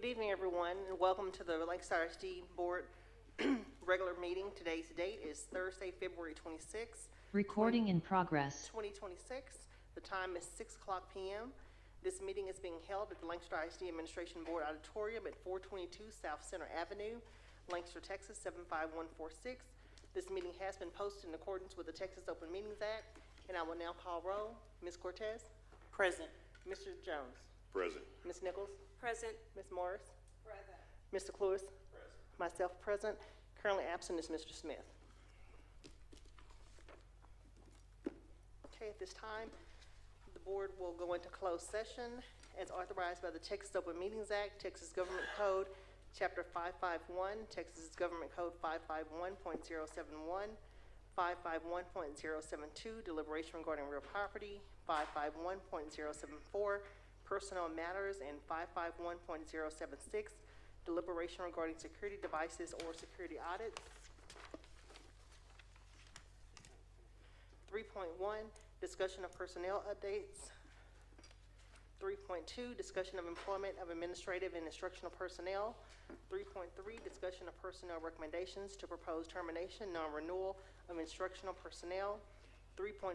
Good evening, everyone, and welcome to the Lancaster ISD Board regular meeting. Today's date is Thursday, February 26th. Recording in progress. 2026. The time is 6 o'clock p.m. This meeting is being held at the Lancaster ISD Administration Board Auditorium at 422 South Center Avenue, Lancaster, Texas 75146. This meeting has been posted in accordance with the Texas Open Meetings Act, and I will now call roll. Ms. Cortez? Present. Mr. Jones? Present. Ms. Nichols? Present. Ms. Morris? Present. Mr. Cluis? Present. Myself present. Currently absent is Mr. Smith. Okay, at this time, the board will go into closed session as authorized by the Texas Open Meetings Act, Texas Government Code, Chapter 551, Texas Government Code 551.071, 551.072, deliberation regarding real property, 551.074, personnel matters, and 551.076, deliberation regarding security devices or security audits. 3.1, discussion of personnel updates. 3.2, discussion of employment of administrative and instructional personnel. 3.3, discussion of personnel recommendations to propose termination, non-renewal of instructional personnel. 3.4,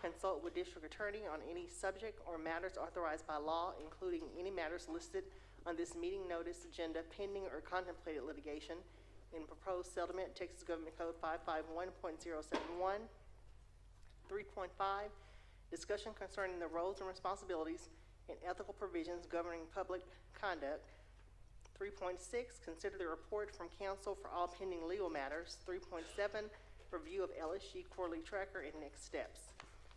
consult with district attorney on any subject or matters authorized by law, including any matters listed on this meeting notice agenda pending or contemplated litigation in proposed settlement, Texas Government Code 551.071. 3.5, discussion concerning the roles and responsibilities and ethical provisions governing public conduct. 3.6, consider the report from counsel for all pending legal matters. 3.7, review of LSG quarterly tracker and next steps.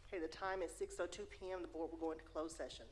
Okay, the time is 6:02 p.m. The board will go into closed session.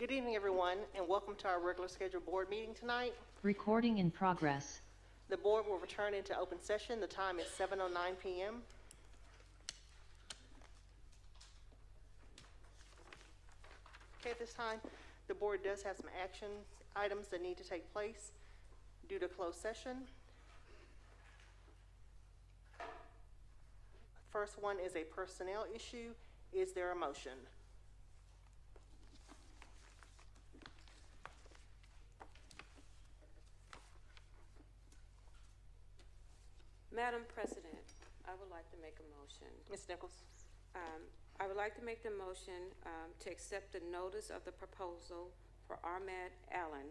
Good evening, everyone, and welcome to our regular scheduled board meeting tonight. Recording in progress. The board will return into open session. The time is 7:09 p.m. Okay, at this time, the board does have some action items that need to take place due to closed session. First one is a personnel issue. Is there a motion? Madam President, I would like to make a motion. Ms. Nichols? I would like to make the motion to accept the notice of the proposal for Ahmad Allen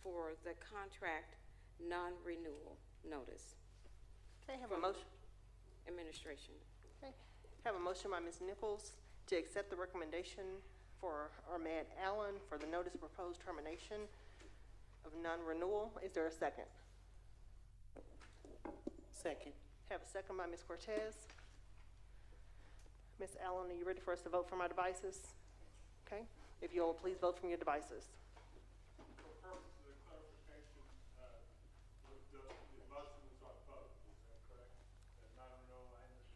for the contract non-renewal notice. Okay, have a motion. Administration. Okay, have a motion by Ms. Nichols to accept the recommendation for Ahmad Allen for the notice of proposed termination of non-renewal. Is there a second? Second. Have a second by Ms. Cortez. Ms. Allen, are you ready for us to vote from our devices? Okay, if you all will please vote from your devices. For purposes of clarification, the motion was on both, is that correct? The non-renewal language?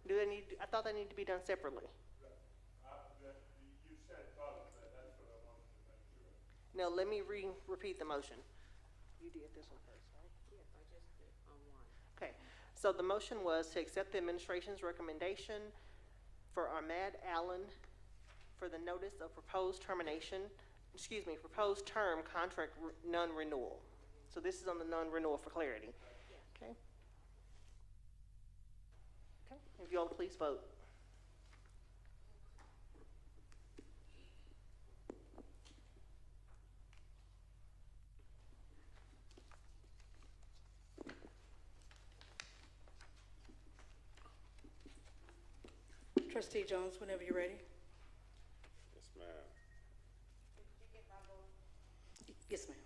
Do they need, I thought they need to be done separately. You said both, but that's what I wanted to make sure. No, let me repeat the motion. You did this one first, right? Yes, I just did on one. Okay, so the motion was to accept the administration's recommendation for Ahmad Allen for the notice of proposed termination, proposed term contract non-renewal. So this is on the non-renewal for clarity. Okay. Okay, if you all please vote. Trustee Jones, whenever you're ready. Yes, ma'am. Yes, ma'am.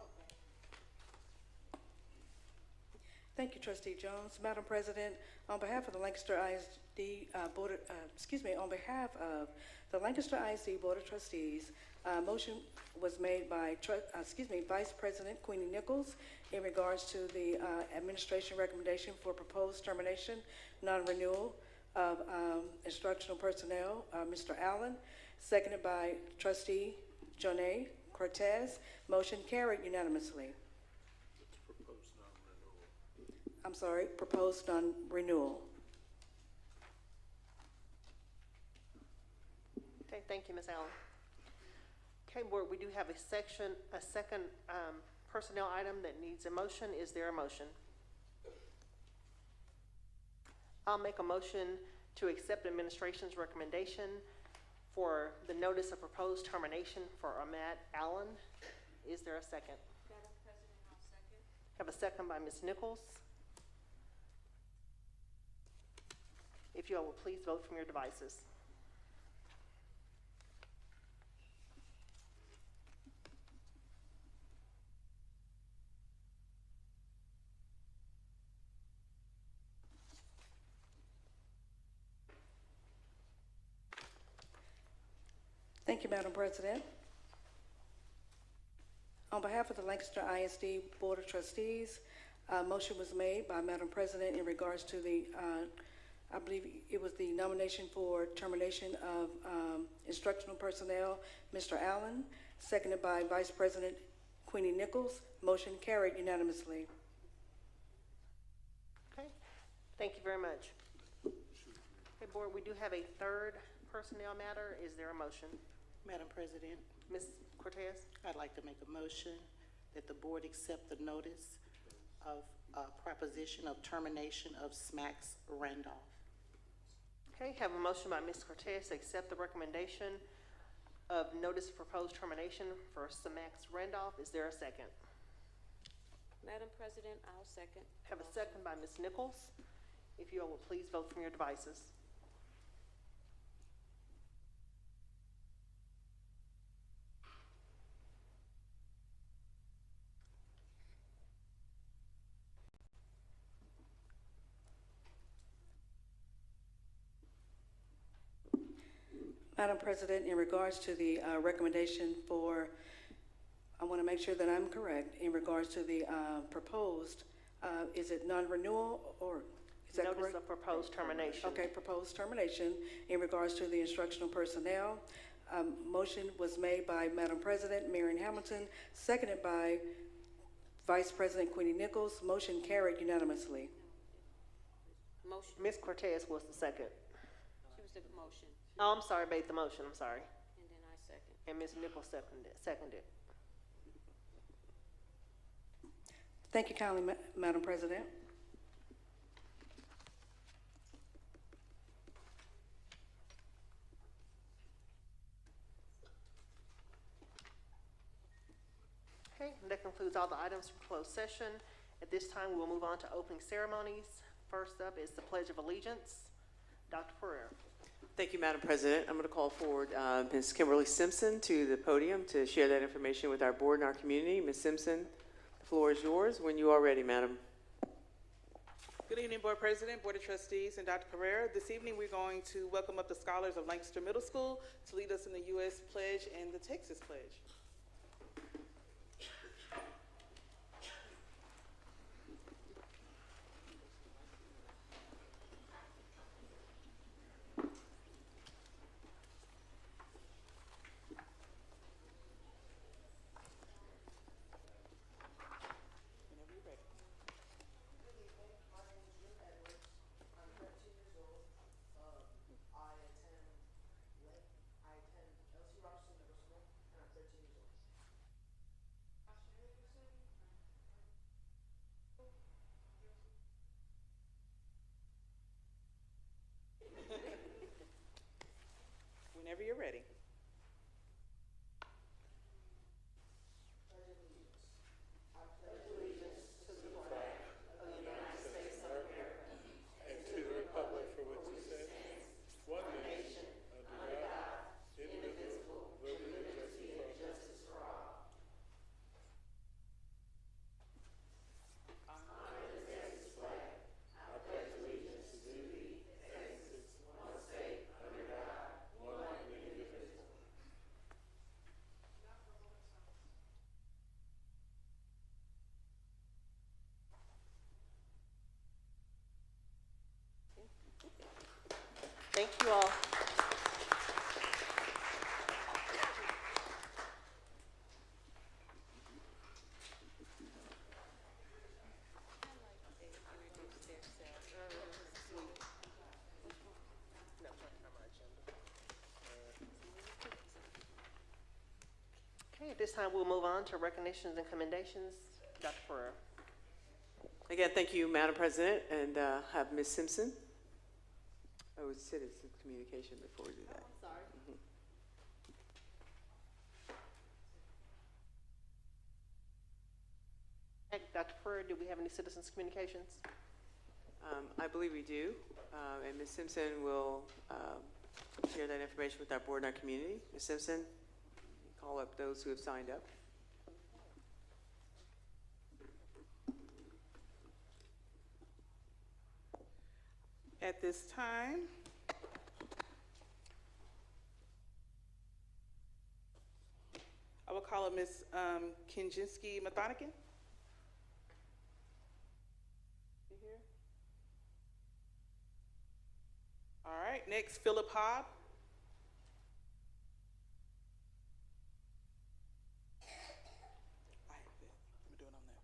Thank you, Trustee Jones. Madam President, on behalf of the Lancaster ISD on behalf of the Lancaster ISD Board of Trustees, motion was made by Vice President Queenie Nichols in regards to the administration recommendation for proposed termination, non-renewal of instructional personnel, Mr. Allen, seconded by Trustee Jonay Cortez. Motion carried unanimously. Proposed non-renewal. I'm sorry, proposed non-renewal. Okay, thank you, Ms. Allen. Okay, board, we do have a second personnel item that needs a motion. Is there a motion? I'll make a motion to accept administration's recommendation for the notice of proposed termination for Ahmad Allen. Is there a second? Madam President, I'll second. Have a second by Ms. Nichols. If you all will please vote from your devices. Thank you, Madam President. On behalf of the Lancaster ISD Board of Trustees, a motion was made by Madam President in regards to the, I believe it was the nomination for termination of instructional personnel, Mr. Allen, seconded by Vice President Queenie Nichols. Motion carried unanimously. Okay, thank you very much. Okay, board, we do have a third personnel matter. Is there a motion? Madam President, Ms. Cortez? I'd like to make a motion that the board accept the notice of proposition of termination of Smacks Randolph. Okay, have a motion by Ms. Cortez to accept the recommendation of notice of proposed termination for Samax Randolph. Is there a second? Madam President, I'll second. Have a second by Ms. Nichols. If you all will please vote from your devices. Madam President, in regards to the recommendation for, I want to make sure that I'm correct, in regards to the proposed, is it non-renewal or is that Notice correct? of proposed termination. Okay, proposed termination in regards to the instructional personnel. Motion was made by Madam President Marion Hamilton, seconded by Vice President Queenie Nichols. Motion carried unanimously. Motion, Ms. Cortez was the second. she was the motion, Oh, I'm sorry, made the motion, I'm sorry. and then I second. And Ms. Nichols seconded. Thank you kindly, Madam President. Okay, and that concludes all the items from closed session. At this time, we will move on to opening ceremonies. First up is the Pledge of Allegiance. Dr. Pereira. Thank you, Madam President. I'm going to call forward Ms. Kimberly Simpson to the podium to share that information with our board and our community. Ms. Simpson, the floor is yours when you are ready, madam. Good evening, Board President, Board of Trustees, and Dr. Carrera. This evening, we're going to welcome up the scholars of Lancaster Middle School to lead us in the U.S. Pledge and the Texas Pledge. Whenever you're ready. and to the republic for which it stands, one nation, under God, indivisible, with liberty and justice for all. Thank you all. Okay, at this time, we'll move on to recognitions and commendations. Dr. Pereira. Again, thank you, Madam President, and have Ms. Simpson. Oh, it's citizen communication before we do that. Sorry. Okay, Dr. Pereira, do we have any citizens' communications? I believe we do, and Ms. Simpson will share that information with our board and our community. Ms. Simpson, call up those who have signed up. At this time, I will call up Ms. Kinjinsky Mathonican. You here? All right, next, Philip Hobb. I'm doing on that.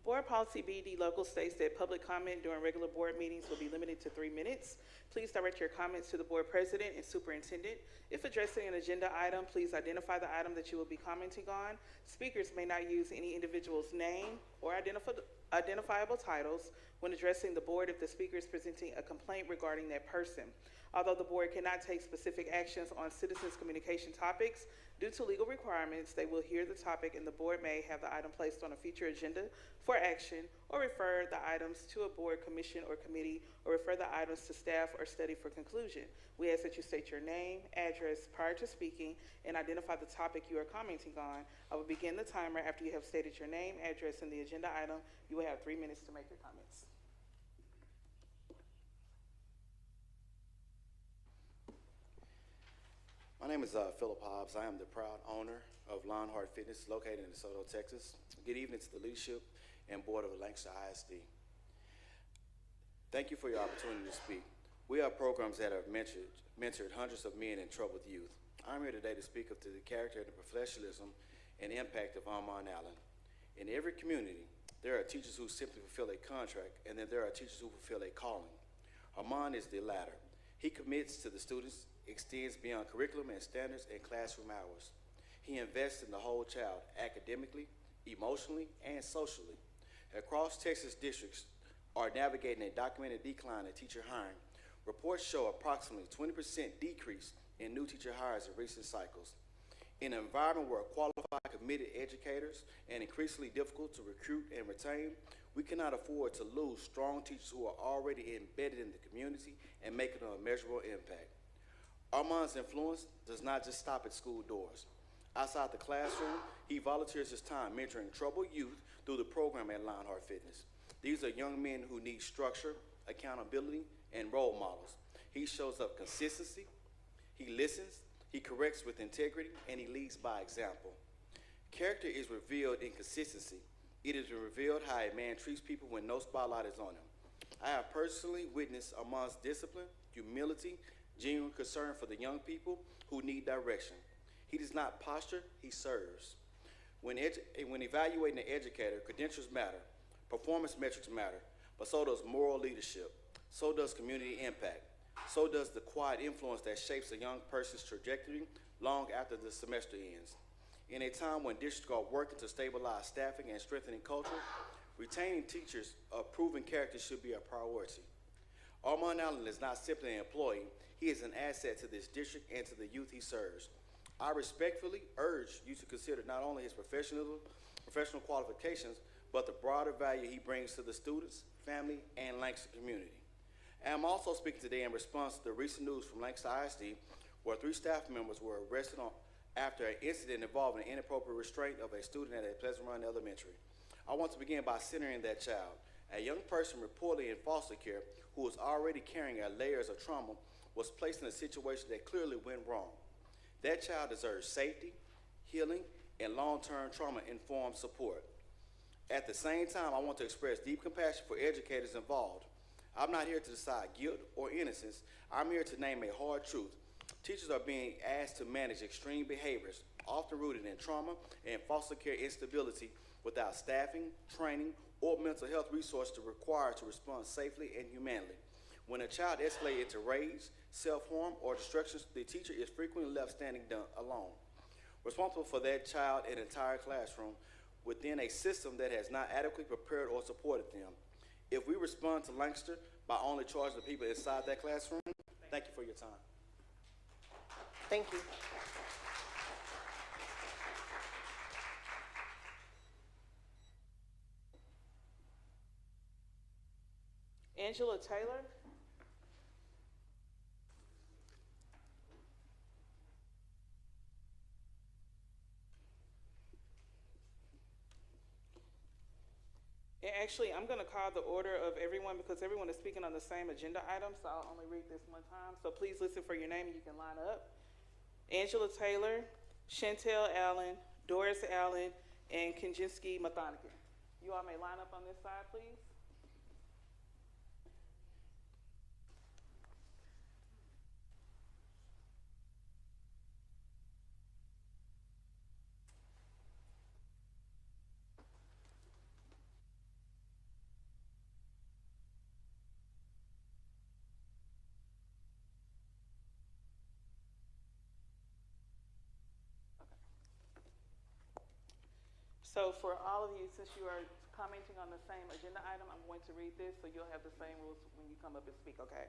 Board Policy BD Local states that public comment during regular board meetings will be limited to 3 minutes. Please direct your comments to the board president and superintendent. If addressing an agenda item, please identify the item that you will be commenting on. Speakers may not use any individual's name or identifiable titles when addressing the board if the speaker is presenting a complaint regarding that person. Although the board cannot take specific actions on citizens' communication topics, due to legal requirements, they will hear the topic and the board may have the item placed on a future agenda for action or refer the items to a board, commission, or committee, or refer the items to staff or study for conclusion. We ask that you state your name, address prior to speaking, and identify the topic you are commenting on. I will begin the timer after you have stated your name, address, and the agenda item. You will have 3 minutes to make your comments. My name is Philip Hobbs. I am the proud owner of Lionheart Fitness located in DeSoto, Texas. Good evening to the leadership and board of Lancaster ISD. Thank you for your opportunity to speak. We have programs that have mentored hundreds of men in troubled youth. I'm here today to speak of the character and the professionalism and impact of Armand Allen. In every community, there are teachers who simply fulfill a contract, and then there are teachers who fulfill a calling. Armand is the latter. He commits to the students, extends beyond curriculum and standards and classroom hours. He invests in the whole child, academically, emotionally, and socially. Across Texas districts are navigating a documented decline in teacher hiring. Reports show approximately 20% decrease in new teacher hires in recent cycles. In an environment where qualified, committed educators and increasingly difficult to recruit and retain, we cannot afford to lose strong teachers who are already embedded in the community and making a measurable impact. Armand's influence does not just stop at school doors. Outside the classroom, he volunteers his time mentoring troubled youth through the program at Lionheart Fitness. These are young men who need structure, accountability, and role models. He shows up consistency, he listens, he corrects with integrity, and he leads by example. Character is revealed in consistency. It is revealed how a man treats people when no spotlight is on him. I have personally witnessed Armand's discipline, humility, genuine concern for the young people who need direction. He does not posture, he serves. When evaluating an educator, credentials matter, performance metrics matter, but so does moral leadership, so does community impact, so does the quiet influence that shapes a young person's trajectory long after the semester ends. In a time when districts are working to stabilize staffing and strengthening culture, retaining teachers of proven character should be a priority. Armand Allen is not simply an employee, he is an asset to this district and to the youth he serves. I respectfully urge you to consider not only his professional qualifications, but the broader value he brings to the students, family, and Lancaster community. And I'm also speaking today in response to the recent news from Lancaster ISD, where 3 staff members were arrested after an incident involving an inappropriate restraint of a student at a Pleasant Run Elementary. I want to begin by centering that child. A young person reportedly in foster care who was already carrying layers of trauma was placed in a situation that clearly went wrong. That child deserves safety, healing, and long-term trauma-informed support. At the same time, I want to express deep compassion for educators involved. I'm not here to decide guilt or innocence. I'm here to name a hard truth. Teachers are being asked to manage extreme behaviors, often rooted in trauma and foster care instability, without staffing, training, or mental health resources required to respond safely and humanely. When a child escalates into rage, self-harm, or destruction, the teacher is frequently left standing alone, responsible for that child and entire classroom within a system that has not adequately prepared or supported them. If we respond to Lancaster by only charging the people inside that classroom, thank you for your time. Thank you. Angela Taylor. And actually, I'm going to call the order of everyone because everyone is speaking on the same agenda item, so I'll only read this one time. So please listen for your name and you can line up. Angela Taylor, Chantel Allen, Doris Allen, and Kinjinsky Mathonican. You all may line up on this side, please. So for all of you, since you are commenting on the same agenda item, I'm going to read this so you'll have the same rules when you come up and speak, okay?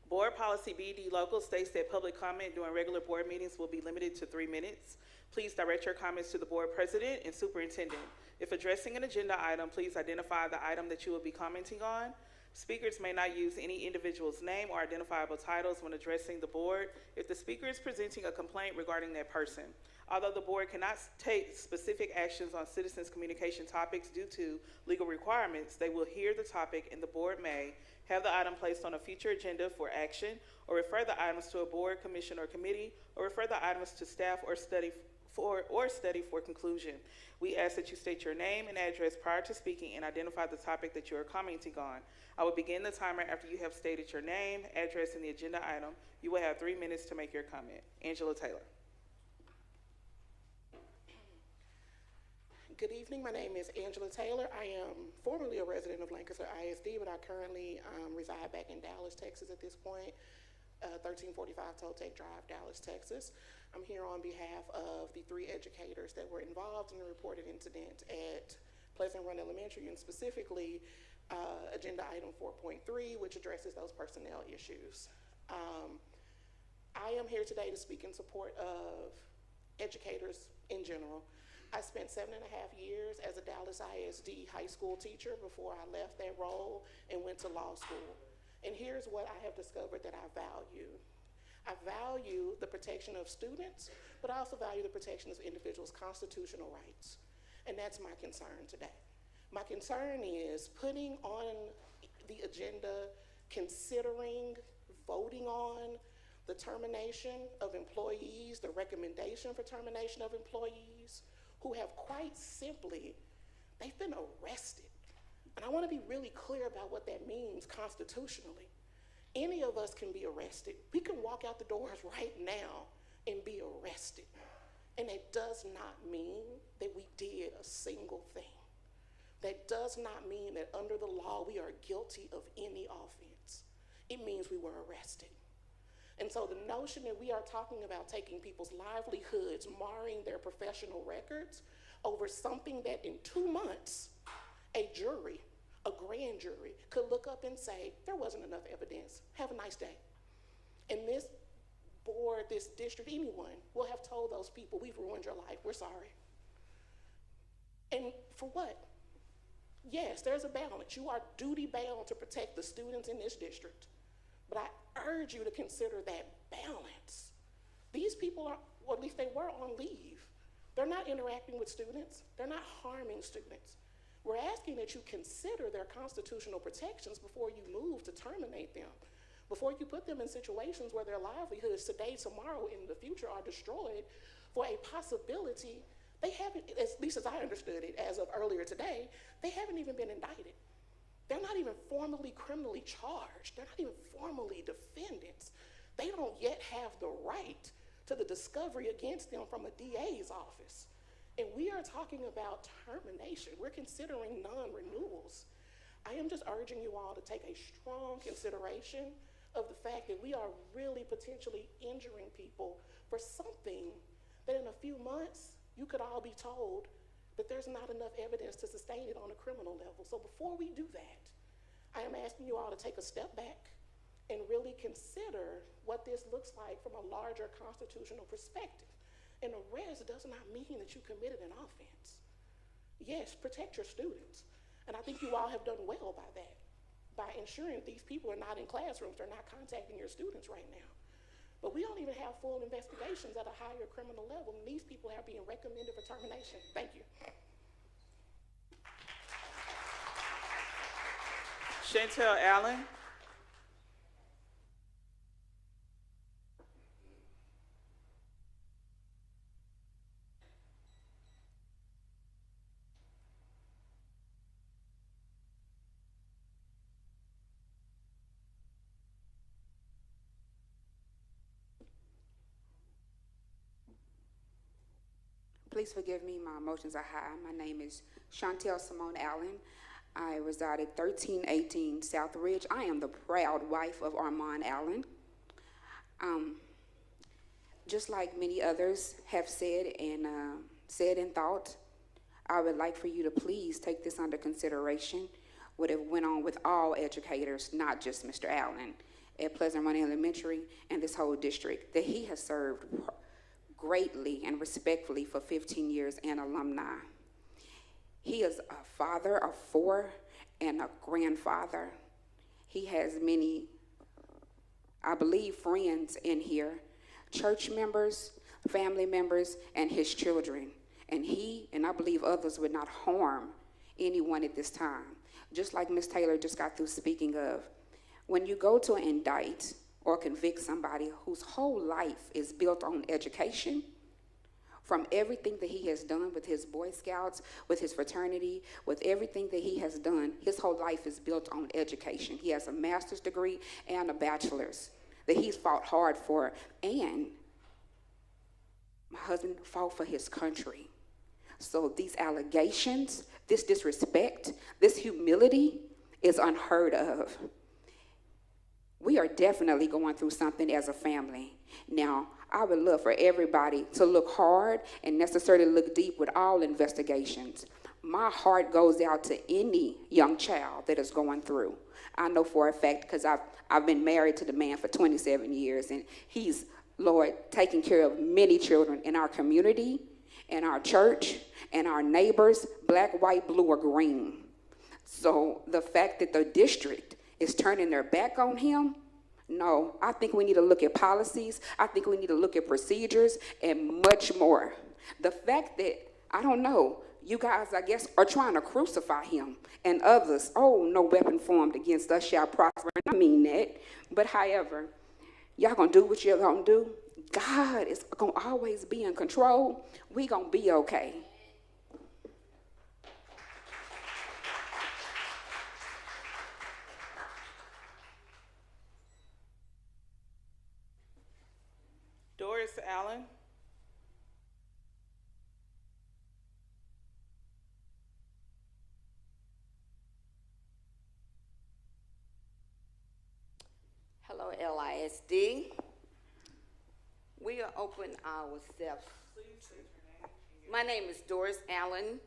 Board Policy BD Local states that public comment during regular board meetings will be limited to 3 minutes. Please direct your comments to the board president and superintendent. If addressing an agenda item, please identify the item that you will be commenting on. Speakers may not use any individual's name or identifiable titles when addressing the board if the speaker is presenting a complaint regarding that person. Although the board cannot take specific actions on citizens' communication topics due to legal requirements, they will hear the topic and the board may have the item placed on a future agenda for action, or refer the items to a board, commission, or committee, or refer the items to staff or study for conclusion. We ask that you state your name and address prior to speaking and identify the topic that you are commenting on. I will begin the timer after you have stated your name, address, and the agenda item. You will have 3 minutes to make your comment. Angela Taylor. Good evening. My name is Angela Taylor. I am formerly a resident of Lancaster ISD, but I currently reside back in Dallas, Texas at this point, 1345 Toltec Drive, Dallas, Texas. I'm here on behalf of the 3 educators that were involved in the reported incident at Pleasant Run Elementary, and specifically agenda item 4.3, which addresses those personnel issues. I am here today to speak in support of educators in general. I spent 7.5 years as a Dallas ISD high school teacher before I left that role and went to law school. And here's what I have discovered that I value. I value the protection of students, but I also value the protection of individuals' constitutional rights. And that's my concern today. My concern is putting on the agenda, considering, voting on the termination of employees, the recommendation for termination of employees who have quite simply, they've been arrested. And I want to be really clear about what that means constitutionally. Any of us can be arrested. We can walk out the doors right now and be arrested. And that does not mean that we did a single thing. That does not mean that under the law we are guilty of any offense. It means we were arrested. And so the notion that we are talking about taking people's livelihoods, marring their professional records over something that in 2 months, a jury, a grand jury, could look up and say, there wasn't enough evidence, have a nice day. And this board, this district, anyone will have told those people, we've ruined your life, we're sorry. And for what? Yes, there's a balance. You are duty bound to protect the students in this district. But I urge you to consider that balance. These people are, or at least they were on leave. They're not interacting with students. They're not harming students. We're asking that you consider their constitutional protections before you move to terminate them, before you put them in situations where their livelihoods today, tomorrow, in the future are destroyed for a possibility. They haven't, at least as I understood it as of earlier today, they haven't even been indicted. They're not even formally criminally charged. They're not even formally defendants. They don't yet have the right to the discovery against them from a DA's office. And we are talking about termination. We're considering non-renewals. I am just urging you all to take a strong consideration of the fact that we are really potentially injuring people for something that in a few months you could all be told that there's not enough evidence to sustain it on a criminal level. So before we do that, I am asking you all to take a step back and really consider what this looks like from a larger constitutional perspective. An arrest does not mean that you committed an offense. Yes, protect your students. And I think you all have done well by that, by ensuring that these people are not in classrooms, they're not contacting your students right now. But we don't even have full investigations at a higher criminal level, and these people are being recommended for termination. Thank you. Chantel Allen. Please forgive me, my emotions are high. My name is Chantel Simone Allen. I reside at 1318 South Ridge. I am the proud wife of Armand Allen. Just like many others have said and thought, I would like for you to please take this under consideration. What have went on with all educators, not just Mr. Allen, at Pleasant Run Elementary and this whole district, that he has served greatly and respectfully for 15 years and alumni. He is a father of 4 and a grandfather. He has many, I believe, friends in here, church members, family members, and his children. And he, and I believe others, would not harm anyone at this time. Just like Ms. Taylor just got through speaking of, when you go to indict or convict somebody whose whole life is built on education, from everything that he has done with his Boy Scouts, with his fraternity, with everything that he has done, his whole life is built on education. He has a master's degree and a bachelor's that he's fought hard for. And my husband fought for his country. So these allegations, this disrespect, this humility is unheard of. We are definitely going through something as a family. Now, I would love for everybody to look hard and necessarily look deep with all investigations. My heart goes out to any young child that is going through. I know for a fact because I've been married to the man for 27 years, and he's, Lord, taking care of many children in our community, in our church, and our neighbors, black, white, blue, or green. So the fact that the district is turning their back on him, no, I think we need to look at policies. I think we need to look at procedures and much more. The fact that, I don't know, you guys, I guess, are trying to crucify him and others. Oh, no weapon formed against us shall prosper. And I mean that. But however, y'all gonna do what you're gonna do. God is gonna always be in control. We gonna be okay. Doris Allen. Hello, LISD. We are open ourselves. Please state your name. My name is Doris Allen.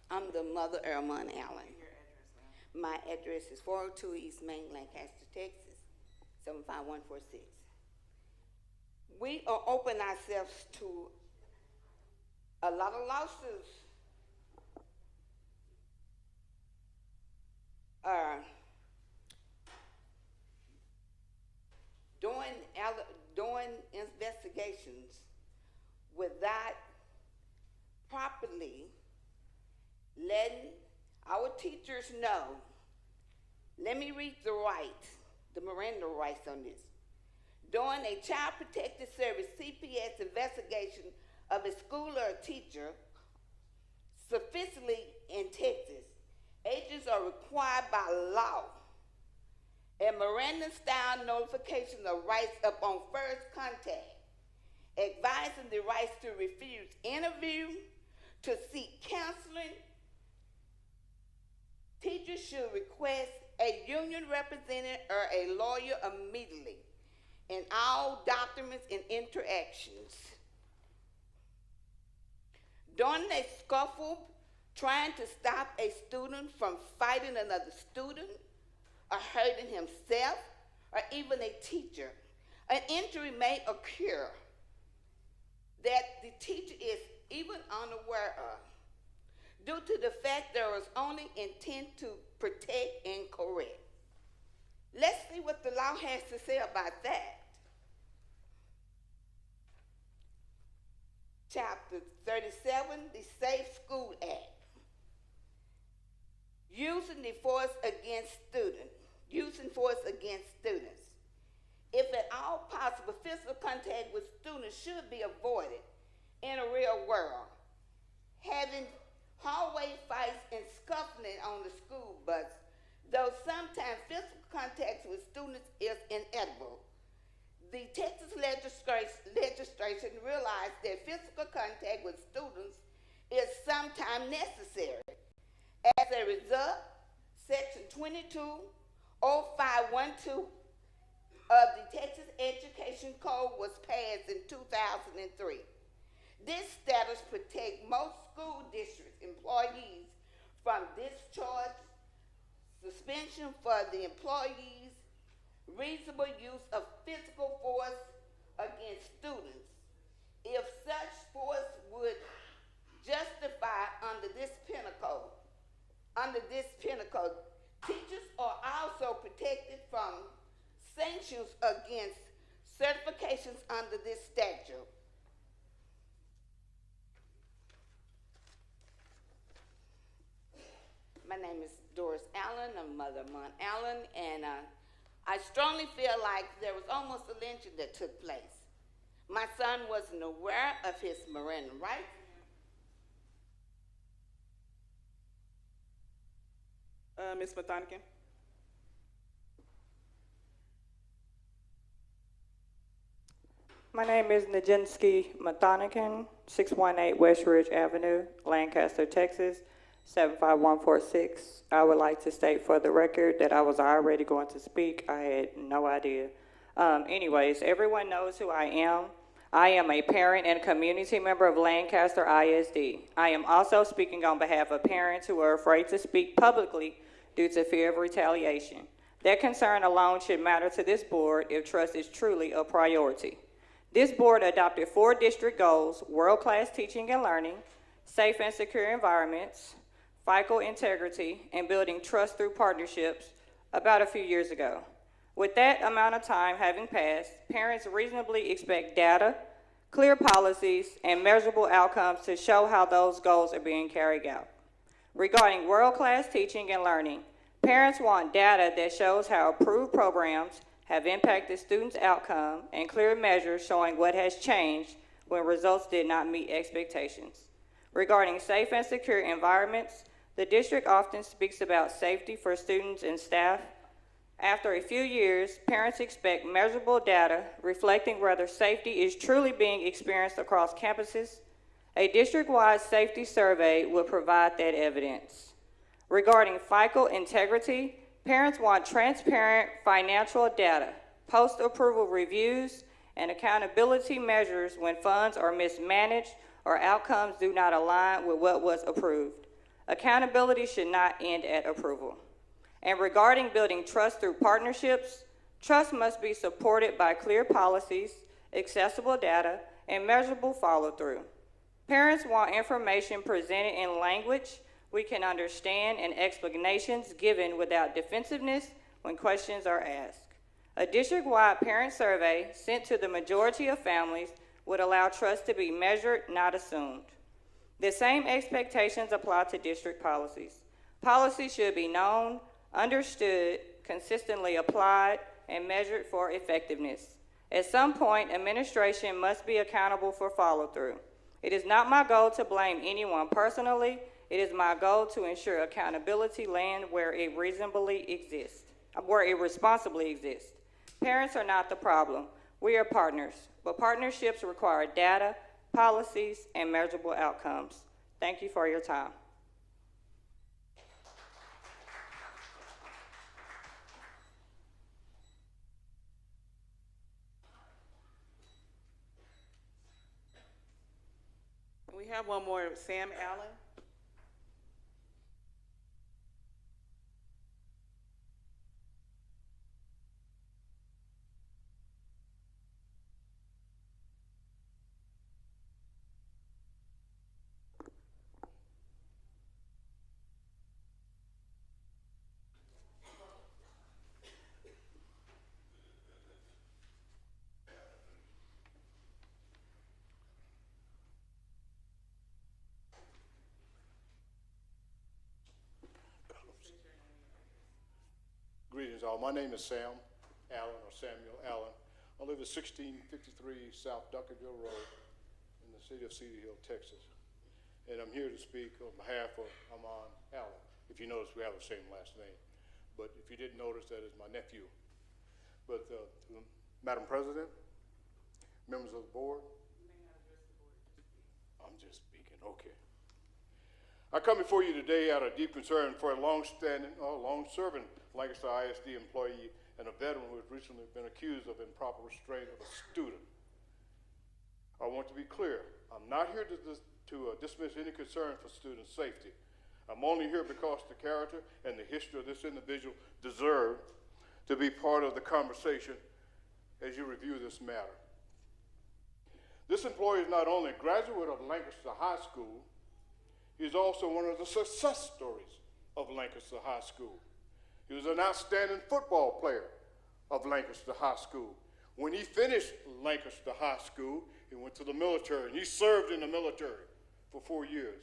I'm the mother of Ermon Allen. Your address, ma'am. My address is 402 East Main, Lancaster, Texas, 75146. We are open ourselves to a lot of lawsuits. Doing investigations without properly letting our teachers know. Let me read the Miranda rights on this. During a Child Protective Service CPS investigation of a school or a teacher, sufficiently in Texas, agents are required by law a Miranda-style notification of rights upon first contact, advising the rights to refuse interview, to seek counseling. Teachers should request a union representative or a lawyer immediately in all documents and interactions. During a scuffle, trying to stop a student from fighting another student, or hurting himself, or even a teacher, an injury may occur that the teacher is even unaware of, due to the fact there was only intent to protect and correct. Let's see what the law has to say about that. Chapter 37, the Safe School Act. Using force against students. If at all possible, physical contact with students should be avoided in a real world. Having hallway fights and scuffling on the school bus, though sometimes physical contact with students is inevitable. The Texas legislation realized that physical contact with students is sometimes necessary. As a result, Section 220512 of the Texas Education Code was passed in 2003. This status protects most school district employees from discharge, suspension for the employees, reasonable use of physical force against students, if such force would justify under this penal code. Teachers are also protected from sanctions against certifications under this statute. My name is Doris Allen. I'm mother of Mon Allen, and I strongly feel like there was almost a lynching that took place. My son wasn't aware of his Miranda rights. Ms. Mathonican? My name is Najinsky Mathonican, 618 West Ridge Avenue, Lancaster, Texas, 75146. I would like to state for the record that I was already going to speak. I had no idea. Anyways, everyone knows who I am. I am a parent and community member of Lancaster ISD. I am also speaking on behalf of parents who are afraid to speak publicly due to fear of retaliation. That concern alone should matter to this board if trust is truly a priority. This board adopted 4 district goals: world-class teaching and learning, safe and secure environments, FICO integrity, and building trust through partnerships about a few years ago. With that amount of time having passed, parents reasonably expect data, clear policies, and measurable outcomes to show how those goals are being carried out. Regarding world-class teaching and learning, parents want data that shows how approved programs have impacted students' outcome and clear measures showing what has changed when results did not meet expectations. Regarding safe and secure environments, the district often speaks about safety for students and staff. After a few years, parents expect measurable data reflecting whether safety is truly being experienced across campuses. A district-wide safety survey will provide that evidence. Regarding FICO integrity, parents want transparent financial data, post-approval reviews, and accountability measures when funds are mismanaged or outcomes do not align with what was approved. Accountability should not end at approval. And regarding building trust through partnerships, trust must be supported by clear policies, accessible data, and measurable follow-through. Parents want information presented in language we can understand and explanations given without defensiveness when questions are asked. A district-wide parent survey sent to the majority of families would allow trust to be measured, not assumed. The same expectations apply to district policies. Policies should be known, understood, consistently applied, and measured for effectiveness. At some point, administration must be accountable for follow-through. It is not my goal to blame anyone personally. It is my goal to ensure accountability land where it responsibly exists. Parents are not the problem. We are partners, but partnerships require data, policies, and measurable outcomes. Thank you for your time. We have one more, Sam Allen. Greetings all. My name is Sam Allen, or Samuel Allen. I live at 1653 South Duncanville Road in the city of Cedar Hill, Texas. And I'm here to speak on behalf of Amon Allen. If you notice, we have the same last name. But if you didn't notice, that is my nephew. But Madam President, members of the board, I'm just speaking, okay. I come before you today out of deep concern for a long-serving Lancaster ISD employee and a veteran who has recently been accused of improper restraint of a student. I want to be clear. I'm not here to dismiss any concern for student safety. I'm only here because the character and the history of this individual deserve to be part of the conversation as you review this matter. This employee is not only a graduate of Lancaster High School, he is also one of the success stories of Lancaster High School. He was an outstanding football player of Lancaster High School. When he finished Lancaster High School, he went to the military, and he served in the military for 4 years.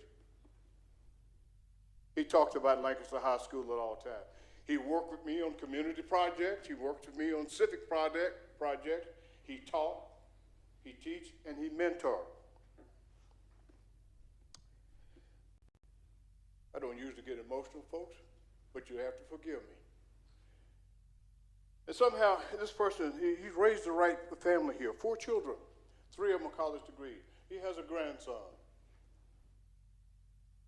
He talks about Lancaster High School at all times. He worked with me on community projects. He worked with me on civic projects. He taught, he teach, and he mentored. I don't usually get emotional, folks, but you have to forgive me. And somehow, this person, he's raised the right family here. 4 children, 3 of them are college degrees. He has a grandson.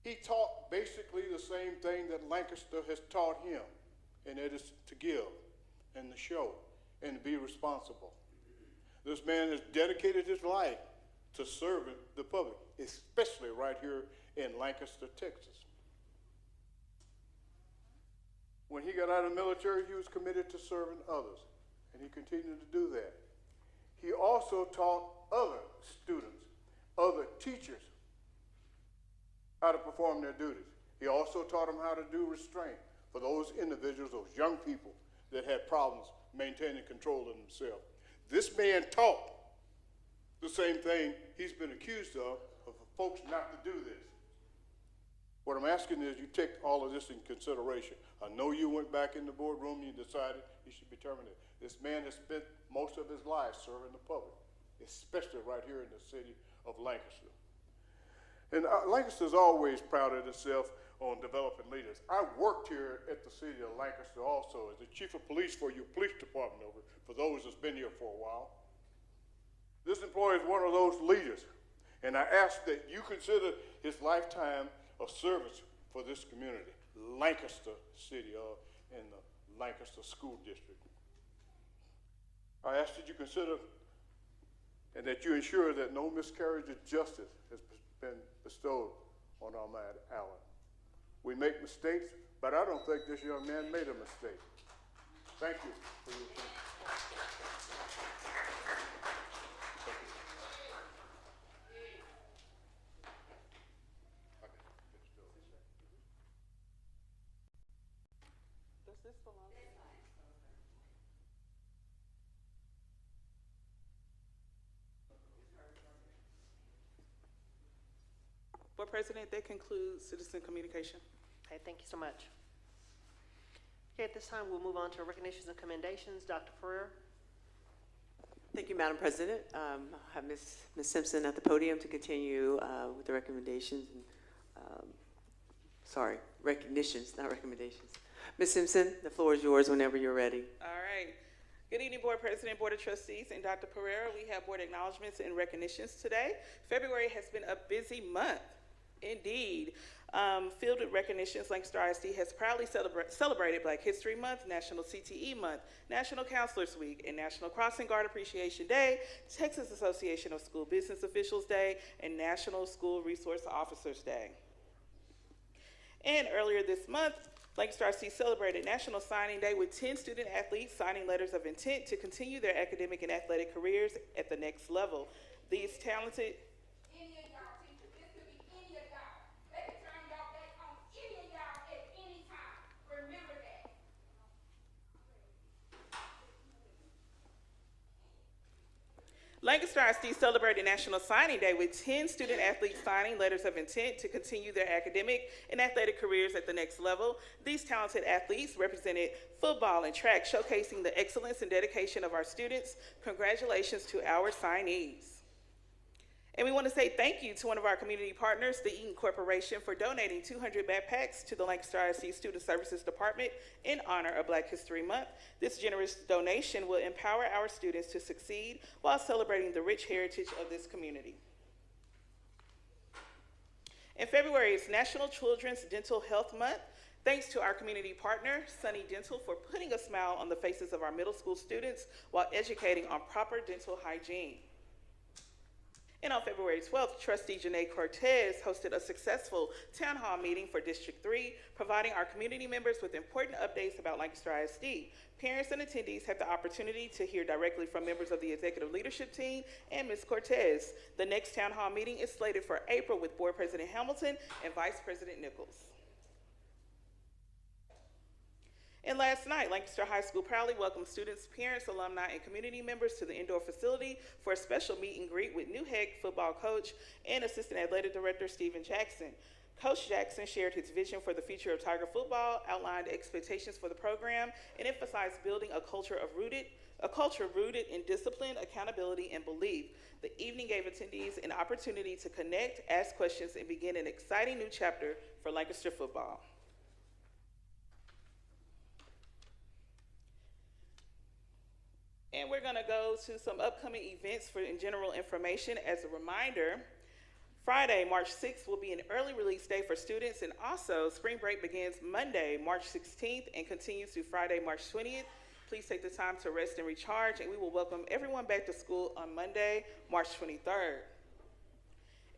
He taught basically the same thing that Lancaster has taught him, and it is to give and to show and to be responsible. This man has dedicated his life to serving the public, especially right here in Lancaster, Texas. When he got out of the military, he was committed to serving others, and he continued to do that. He also taught other students, other teachers, how to perform their duties. He also taught them how to do restraint for those individuals, those young people that had problems maintaining control of themselves. This man taught the same thing he's been accused of folks not to do this. What I'm asking is you take all of this in consideration. I know you went back in the boardroom and you decided he should be terminated. This man has spent most of his life serving the public, especially right here in the city of Lancaster. And Lancaster's always prided itself on developing leaders. I worked here at the city of Lancaster also as the chief of police for your police department over, for those that's been here for a while. This employee is one of those leaders, and I ask that you consider his lifetime of service for this community, Lancaster City and the Lancaster School District. I ask that you consider and that you ensure that no miscarriage of justice has been bestowed on our man Allen. We make mistakes, but I don't think this young man made a mistake. Thank you for your attention. Does this belong? Board President, that concludes citizen communication. Okay, thank you so much. Okay, at this time, we'll move on to recognitions and commendations. Dr. Ferrer. Thank you, Madam President. I'll have Ms. Simpson at the podium to continue with the recommendations. Sorry, recognitions, not recommendations. Ms. Simpson, the floor is yours whenever you're ready. All right. Good evening, Board President, Board of Trustees, and Dr. Pereira. We have board acknowledgments and recognitions today. February has been a busy month, indeed. Filled with recognitions, Lancaster ISD has proudly celebrated Black History Month, National CTE Month, National Counselors Week, and National Crossing Guard Appreciation Day, Texas Association of School Business Officials Day, and National School Resource Officers Day. And earlier this month, Lancaster ISD celebrated National Signing Day with 10 student athletes signing letters of intent to continue their academic and athletic careers at the next level. These talented Lancaster ISD celebrated National Signing Day with 10 student athletes signing letters of intent to continue their academic and athletic careers at the next level. These talented athletes represented football and track, showcasing the excellence and dedication of our students. Congratulations to our signees. And we want to say thank you to one of our community partners, the Eaton Corporation, for donating 200 backpacks to the Lancaster ISD Student Services Department in honor of Black History Month. This generous donation will empower our students to succeed while celebrating the rich heritage of this community. In February is National Children's Dental Health Month. Thanks to our community partner, Sunny Dental, for putting a smile on the faces of our middle school students while educating on proper dental hygiene. And on February 12th, Trustee Janae Cortez hosted a successful town hall meeting for District 3, providing our community members with important updates about Lancaster ISD. Parents and attendees had the opportunity to hear directly from members of the executive leadership team and Ms. Cortez. The next town hall meeting is slated for April with Board President Hamilton and Vice President Nichols. And last night, Lancaster High School proudly welcomed students, parents, alumni, and community members to the indoor facility for a special meet and greet with new head football coach and Assistant Athletic Director Stephen Jackson. Coach Jackson shared his vision for the future of Tiger football, outlined expectations for the program, and emphasized building a culture rooted in discipline, accountability, and belief. The evening gave attendees an opportunity to connect, ask questions, and begin an exciting new chapter for Lancaster football. And we're going to go to some upcoming events in general information. As a reminder, Friday, March 6th will be an early release day for students, and also spring break begins Monday, March 16th, and continues through Friday, March 20th. Please take the time to rest and recharge, and we will welcome everyone back to school on Monday, March 23rd.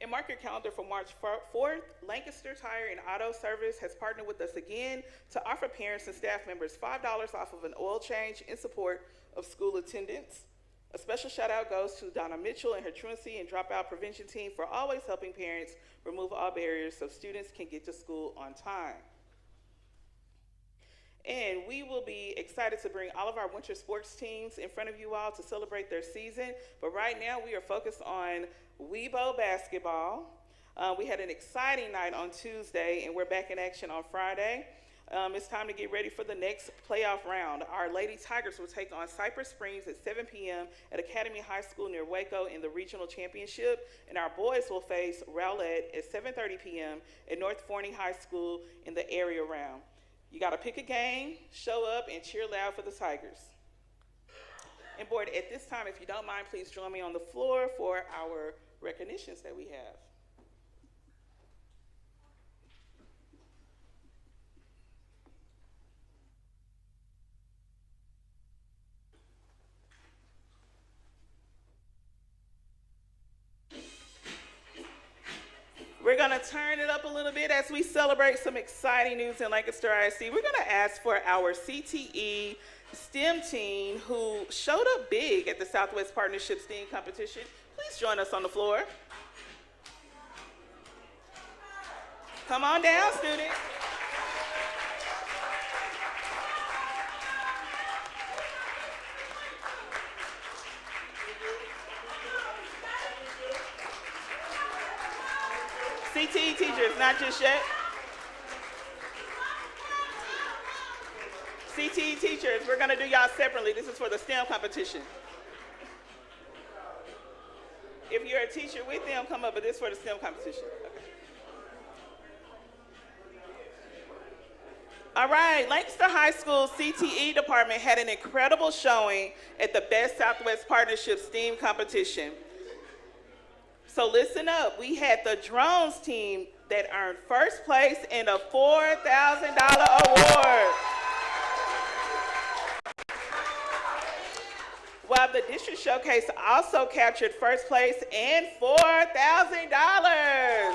And mark your calendar for March 4th, Lancaster Tire and Auto Service has partnered with us again to offer parents and staff members $5 off of an oil change in support of school attendance. A special shout out goes to Donna Mitchell and her truancy and dropout prevention team for always helping parents remove all barriers so students can get to school on time. And we will be excited to bring all of our winter sports teams in front of you all to celebrate their season. But right now we are focused on Weibo basketball. We had an exciting night on Tuesday, and we're back in action on Friday. It's time to get ready for the next playoff round. Our Lady Tigers will take on Cypress Springs at 7 p.m. at Academy High School near Waco in the regional championship, and our boys will face Rowlett at 7:30 p.m. at North Forney High School in the area round. You got to pick a game, show up, and cheer loud for the Tigers. And board, at this time, if you don't mind, please join me on the floor for our recognitions that we have. We're going to turn it up a little bit as we celebrate some exciting news in Lancaster ISD. We're going to ask for our CTE STEM team who showed up big at the Southwest Partnership STEM competition. Please join us on the floor. Come on down, students. CTE teachers, not just yet. CTE teachers, we're going to do y'all separately. This is for the STEM competition. If you're a teacher with them, come up, but this is for the STEM competition. Okay. All right, Lancaster High School CTE department had an incredible showing at the Best Southwest Partnership STEAM competition. So listen up, we had the drones team that earned first place and a $4,000 award. While the district showcase also captured first place and $4,000.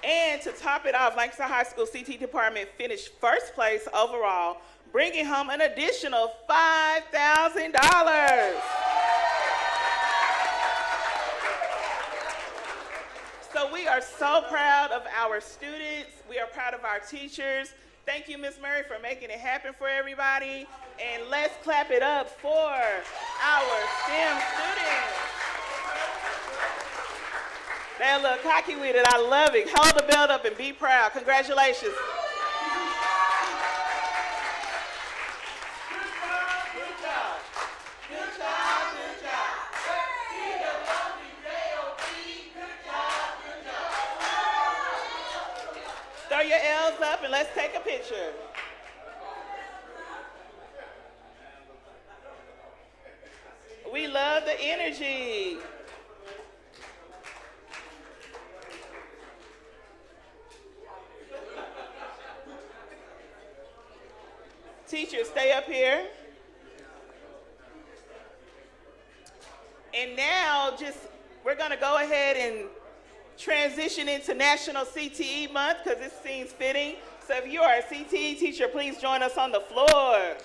And to top it off, Lancaster High School CT department finished first place overall, bringing home an additional $5,000. So we are so proud of our students. We are proud of our teachers. Thank you, Ms. Murry, for making it happen for everybody. And let's clap it up for our STEM students. They look cocky with it. I love it. Hold the belt up and be proud. Congratulations. Throw your L's up and let's take a picture. We love the energy. Teachers, stay up here. And now we're gonna go ahead and transition into National CTE Month because this seems fitting. So if you are a CTE teacher, please join us on the floor.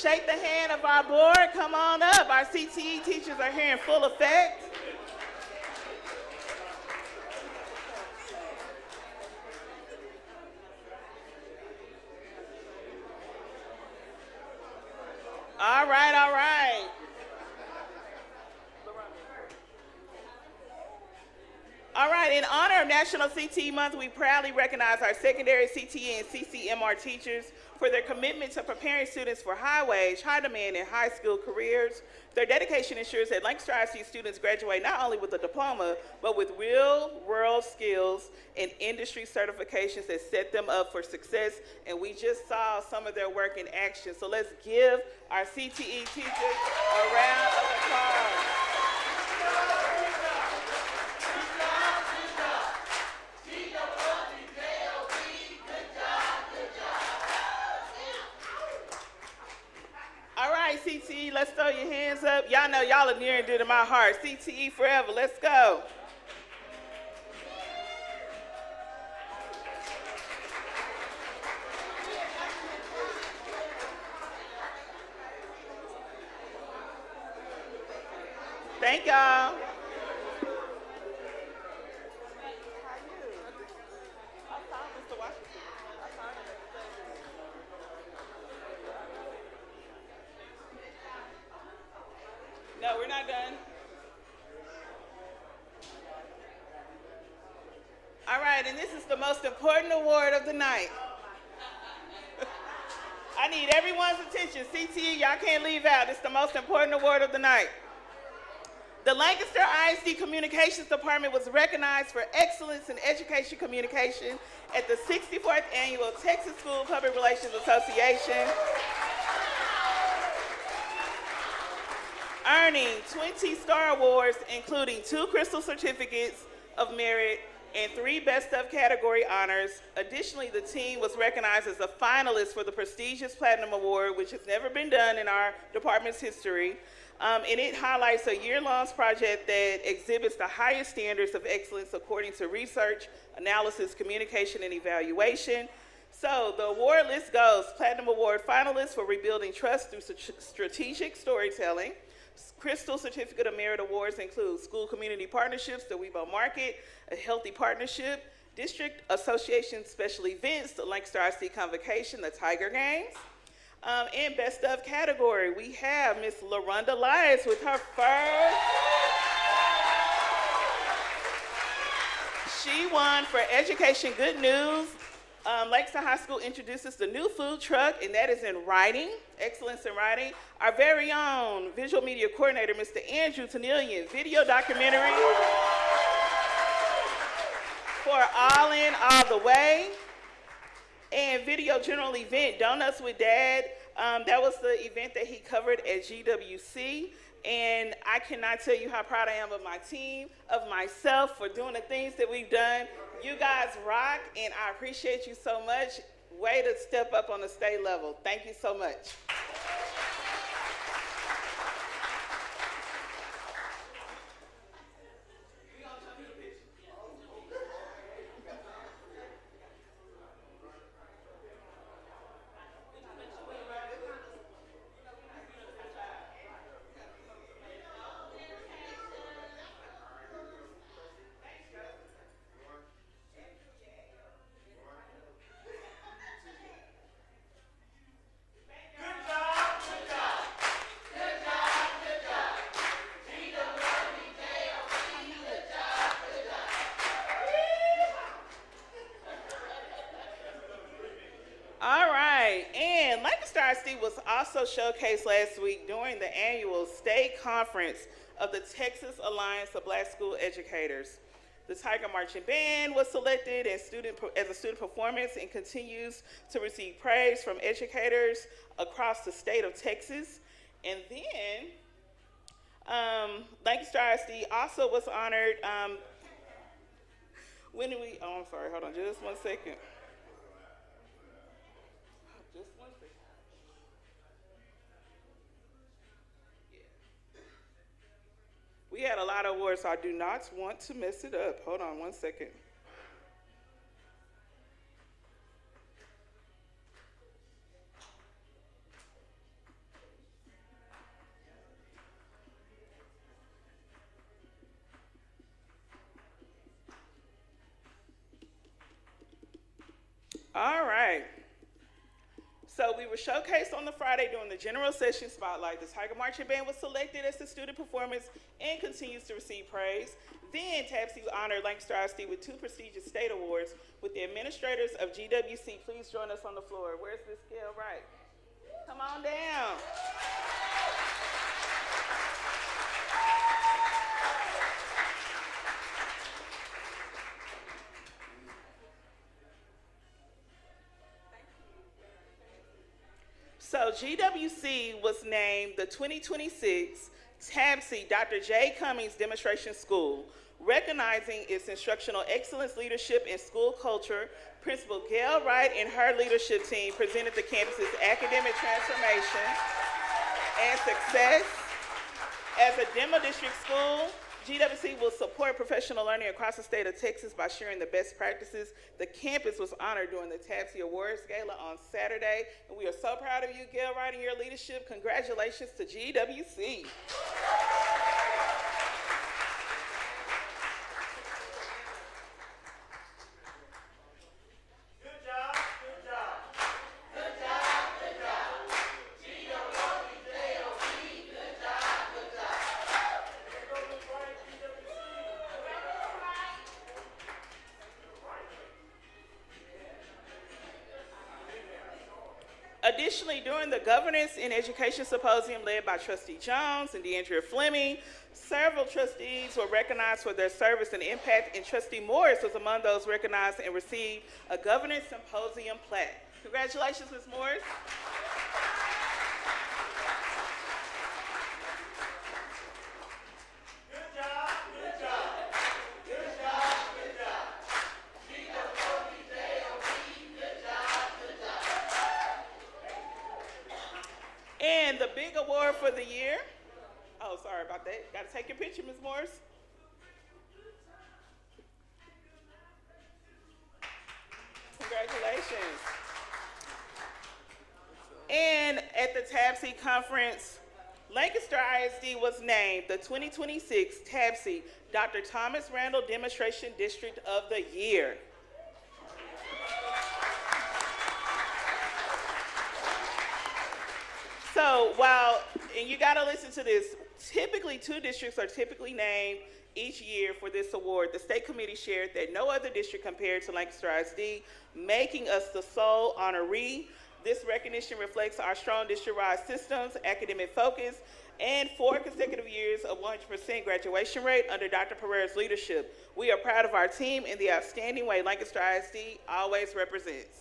shake the hand of our board. Come on up. Our CTE teachers are here in full effect. All right, all right. All right, in honor of National CTE Month, we proudly recognize our secondary CTE and CCMR teachers for their commitment to preparing students for high-wage, high-demand, and high-skilled careers. Their dedication ensures that Lancaster ISD students graduate not only with a diploma, but with real-world skills and industry certifications that set them up for success. And we just saw some of their work in action. So let's give our CTE teachers a round of applause. All right, CTE, let's throw your hands up. Y'all know y'all are near and dear to my heart. CTE forever, let's go. Thank y'all. No, we're not done. All right, and this is the most important award of the night. I need everyone's attention. CTE, y'all can't leave out. It's the most important award of the night. The Lancaster ISD Communications Department was recognized for excellence in education communication at the 64th Annual Texas School Public Relations Association, earning 20 Star Awards, including 2 Crystal Certificates of Merit and 3 Best of Category honors. Additionally, the team was recognized as a finalist for the prestigious Platinum Award, which has never been done in our department's history. And it highlights a year-long project that exhibits the highest standards of excellence according to research, analysis, communication, and evaluation. So the award list goes: Platinum Award finalists for Rebuilding Trust Through Strategic Storytelling. Crystal Certificate of Merit Awards include School Community Partnerships, the Weibo Market, A Healthy Partnership, District Association Special Events, the Lancaster ISD Convocation, the Tiger Games. And Best of category, we have Miss LaRonda Lyons with her first. She won for Education Good News. Lancaster High School introduces the new food truck, and that is in writing, excellence in writing. Our very own visual media coordinator, Mr. Andrew Tanillian, video documentary for All In, All the Way. And video general event, Donuts with Dad. That was the event that he covered at GWC. And I cannot tell you how proud I am of my team, of myself for doing the things that we've done. You guys rock, and I appreciate you so much. Way to step up on the state level. Thank you so much. Was also showcased last week during the annual state conference of the Texas Alliance of Black School Educators. The Tiger Marching Band was selected as a student performance and continues to receive praise from educators across the state of Texas. And then Lancaster ISD also was honored. When did we? Oh, I'm sorry. Hold on, just 1 second. Just 1 second. We had a lot of awards, so I do not want to mess it up. Hold on 1 second. All right. So we were showcased on the Friday during the general session spotlight. The Tiger Marching Band was selected as the student performance and continues to receive praise. Then TAPSY honored Lancaster ISD with 2 prestigious state awards with the administrators of GWC. Please join us on the floor. Where's Miss Gail Wright? Come on down. So GWC was named the 2026 TAPSY Dr. J. Cummings Demonstration School, recognizing its instructional excellence, leadership, and school culture. Principal Gail Wright and her leadership team presented the campus's academic transformation and success. As a demo district school, GWC will support professional learning across the state of Texas by sharing the best practices. The campus was honored during the TAPSY Awards Gala on Saturday, and we are so proud of you, Gail Wright, and your leadership. Congratulations to GWC. Additionally, during the Governance in Education Symposium led by Trustee Jones and DeAndrea Fleming, several trustees were recognized for their service and impact, and Trustee Morris was among those recognized and received a Governance Symposium plaque. Congratulations, Ms. Morris. And the big award for the year, oh, sorry about that. Got to take your picture, Ms. Morris. Congratulations. And at the TAPSY conference, Lancaster ISD was named the 2026 TAPSY Dr. Thomas Randall Demonstration District of the Year. So and you gotta listen to this, typically 2 districts are typically named each year for this award. The state committee shared that no other district compared to Lancaster ISD, making us the sole honoree. This recognition reflects our strong district-wide systems, academic focus, and 4 consecutive years of 100% graduation rate under Dr. Pereira's leadership. We are proud of our team and the outstanding way Lancaster ISD always represents.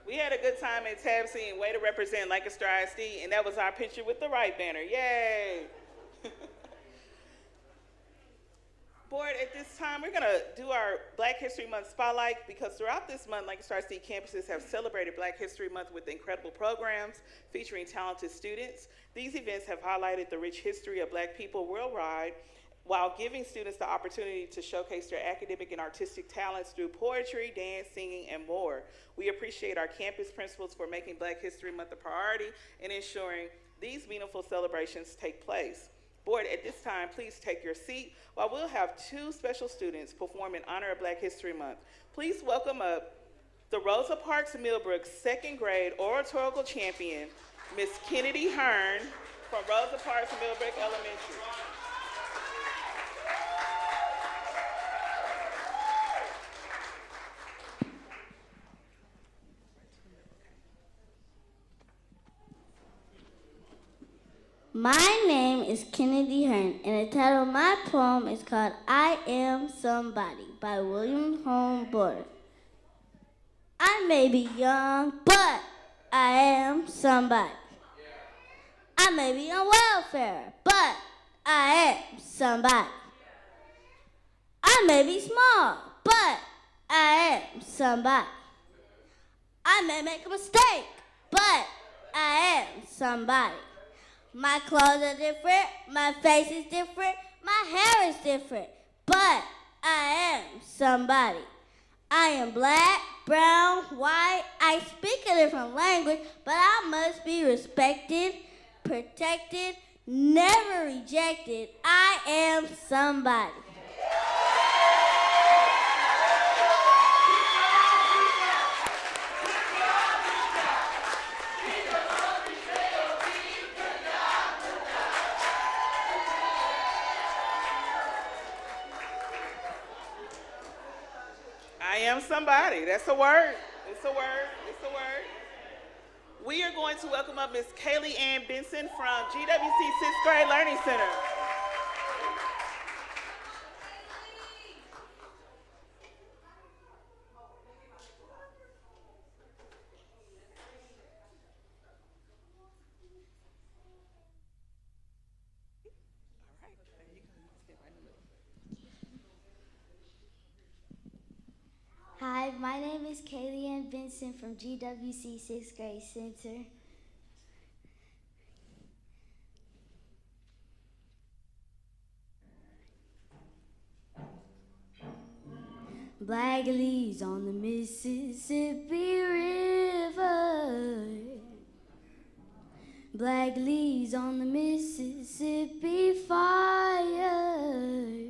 We had a good time at TAPSY and way to represent Lancaster ISD, and that was our picture with the right banner. Yay! Board, at this time, we're going to do our Black History Month spotlight because throughout this month, Lancaster ISD campuses have celebrated Black History Month with incredible programs featuring talented students. These events have highlighted the rich history of Black people worldwide while giving students the opportunity to showcase their academic and artistic talents through poetry, dance, singing, and more. We appreciate our campus principals for making Black History Month a priority and ensuring these meaningful celebrations take place. Board, at this time, please take your seat while we'll have 2 special students perform in honor of Black History Month. Please welcome up the Rosa Parks Millbrook 2nd grade oratorical champion, Miss Kennedy Hearn from Rosa Parks Millbrook Elementary. My name is Kennedy Hearn, and the title of my poem is called I Am Somebody by William Home Border. I may be young, but I am somebody. I may be on welfare, but I am somebody. I may be small, but I am somebody. I may make a mistake, but I am somebody. My clothes are different, my face is different, my hair is different, but I am somebody. I am black, brown, white. I speak a different language, but I must be respected, protected, never rejected. I am somebody. I am somebody. That's a word. It's a word. It's a word. We are going to welcome up Miss Kaylee Ann Benson from GWC 6th Grade Learning Center. Hi, my name is Kaylee Ann Benson from GWC 6th Grade Center. Black leaves on the Mississippi River. Black leaves on the Mississippi fire.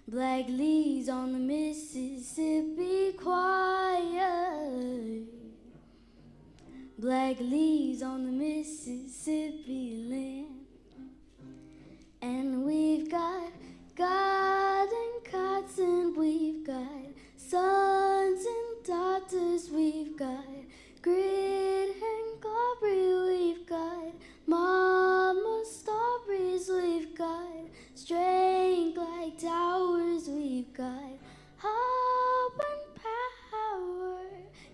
Black leaves on the Mississippi choir. Black leaves on the Mississippi land. And we've got garden cots and we've got sons and daughters. We've got grit and glory. We've got mama stories. We've got strength like towers. We've got hope and power.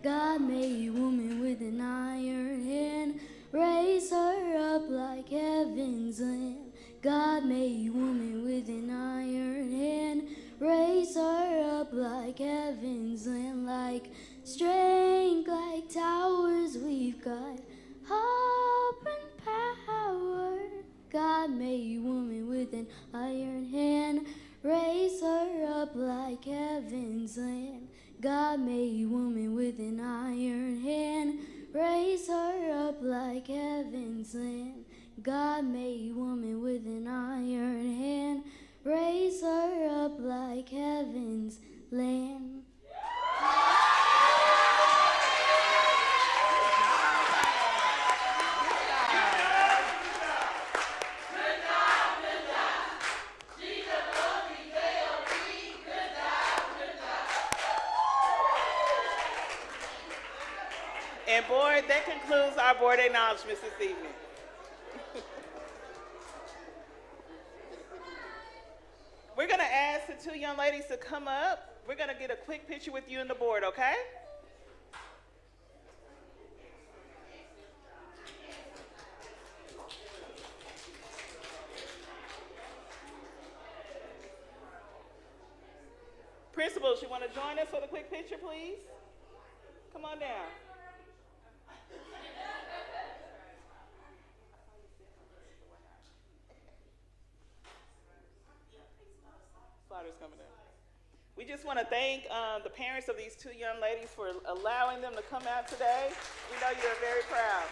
God made woman with an iron hand, raise her up like heaven's lamb. God made woman with an iron hand, raise her up like heaven's lamb. Like strength like towers. We've got hope and power. God made woman with an iron hand, raise her up like heaven's lamb. God made woman with an iron hand, raise her up like heaven's lamb. God made woman with an iron hand, raise her up like heaven's lamb. And board, that concludes our board acknowledgements this evening. We're going to ask the two young ladies to come up. We're going to get a quick picture with you and the board, okay? Principals, you want to join us for the quick picture, please? Come on down. Slaughter's coming in. We just want to thank the parents of these two young ladies for allowing them to come out today. We know you're very proud.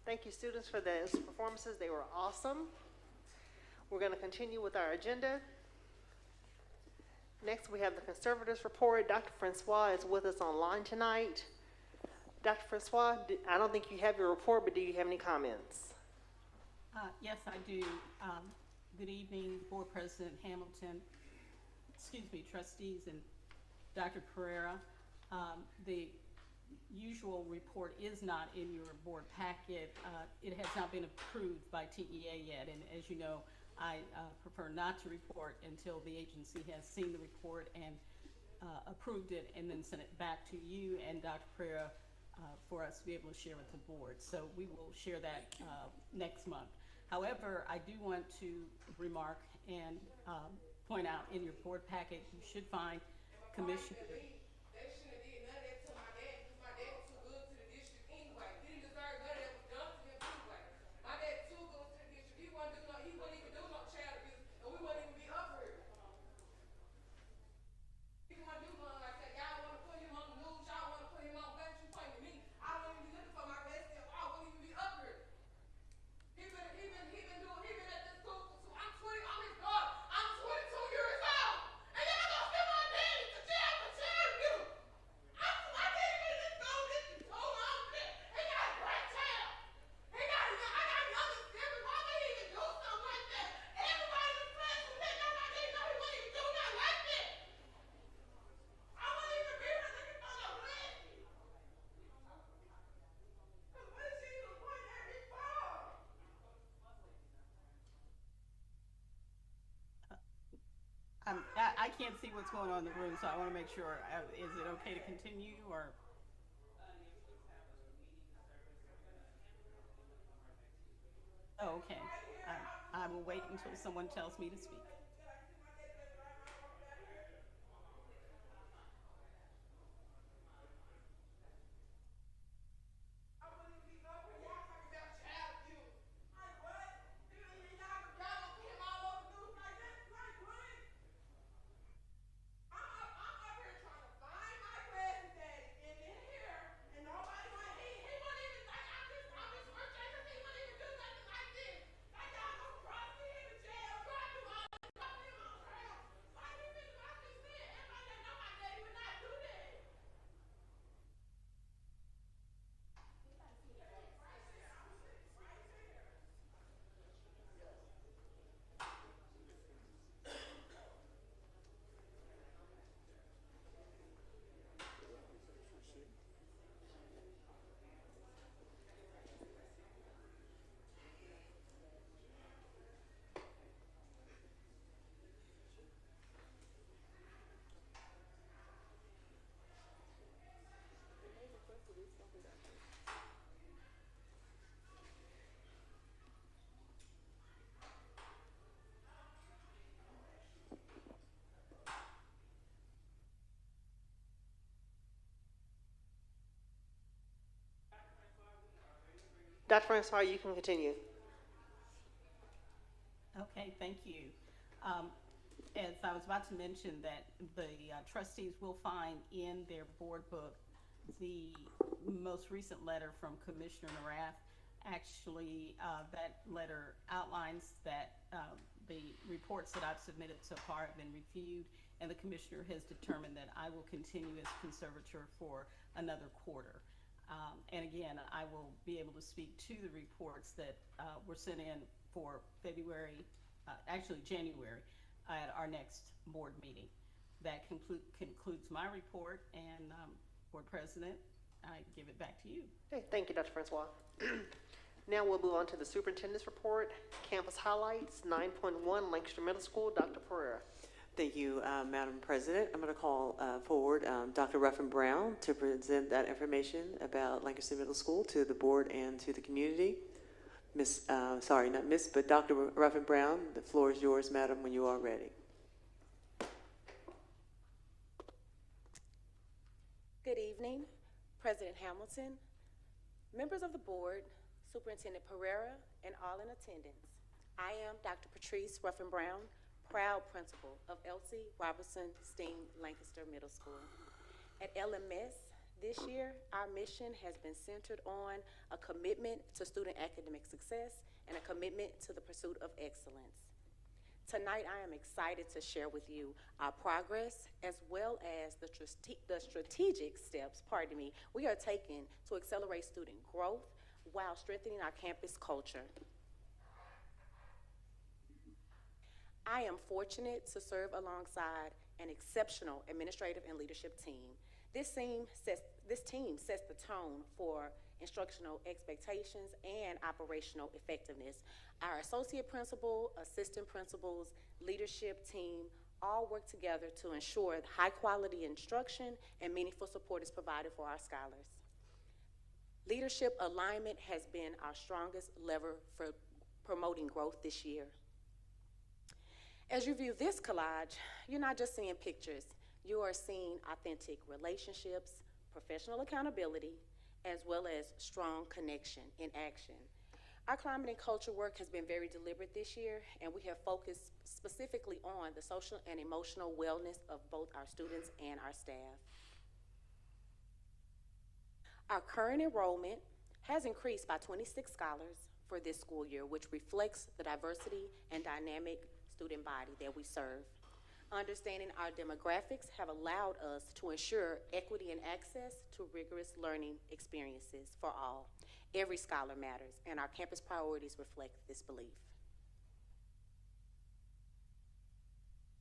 Thank you, students, for those performances. They were awesome. We're going to continue with our agenda. Next, we have the Conservator's report. Dr. Francois is with us online tonight. Dr. Francois, I don't think you have your report, but do you have any comments? Yes, I do. Good evening, Board President Hamilton, trustees, and Dr. Pereira. The usual report is not in your board packet. It has not been approved by TEA yet, and as you know, I prefer not to report until the agency has seen the report and approved it, and then sent it back to you and Dr. Pereira for us to be able to share with the board. So we will share that next month. However, I do want to remark and point out in your board packet, you should find Commissioner. I can't see what's going on in the room, so I want to make sure. Is it okay to continue, or? Oh, okay. I will wait until someone tells me to speak. Dr. Francois, you can continue. Okay, thank you. As I was about to mention, that the trustees will find in their board book the most recent letter from Commissioner Narath. Actually, that letter outlines that the reports that I've submitted so far have been reviewed, and the commissioner has determined that I will continue as conservator for another quarter. And again, I will be able to speak to the reports that were sent in for January, at our next board meeting. That concludes my report, and Board President, I give it back to you. Okay, thank you, Dr. Francois. Now we'll move on to the superintendent's report. Campus highlights, 9.1 Lancaster Middle School, Dr. Pereira. Thank you, Madam President. I'm going to call forward Dr. Ruffin-Brown to present that information about Lancaster Middle School to the board and to the community. Dr. Ruffin-Brown, the floor is yours, madam, when you are ready. Good evening, President Hamilton, members of the board, Superintendent Pereira, and all in attendance. I am Dr. Patrice Ruffin-Brown, proud principal of Elsie Robertson Steen Lancaster Middle School. At LMS, This year, our mission has been centered on a commitment to student academic success and a commitment to the pursuit of excellence. Tonight, I am excited to share with you our progress as well as the strategic steps, we are taking to accelerate student growth while strengthening our campus culture. I am fortunate to serve alongside an exceptional administrative and leadership team. This team sets the tone for instructional expectations and operational effectiveness. Our associate principal, assistant principals, leadership team all work together to ensure high quality instruction and meaningful support is provided for our scholars. Leadership alignment has been our strongest lever for promoting growth this year. As you view this collage, you're not just seeing pictures, you are seeing authentic relationships, professional accountability, as well as strong connection in action. Our climate and culture work has been very deliberate this year, and we have focused specifically on the social and emotional wellness of both our students and our staff. Our current enrollment has increased by 26 scholars for this school year, which reflects the diversity and dynamic student body that we serve. Understanding our demographics have allowed us to ensure equity and access to rigorous learning experiences for all. Every scholar matters, and our campus priorities reflect this belief.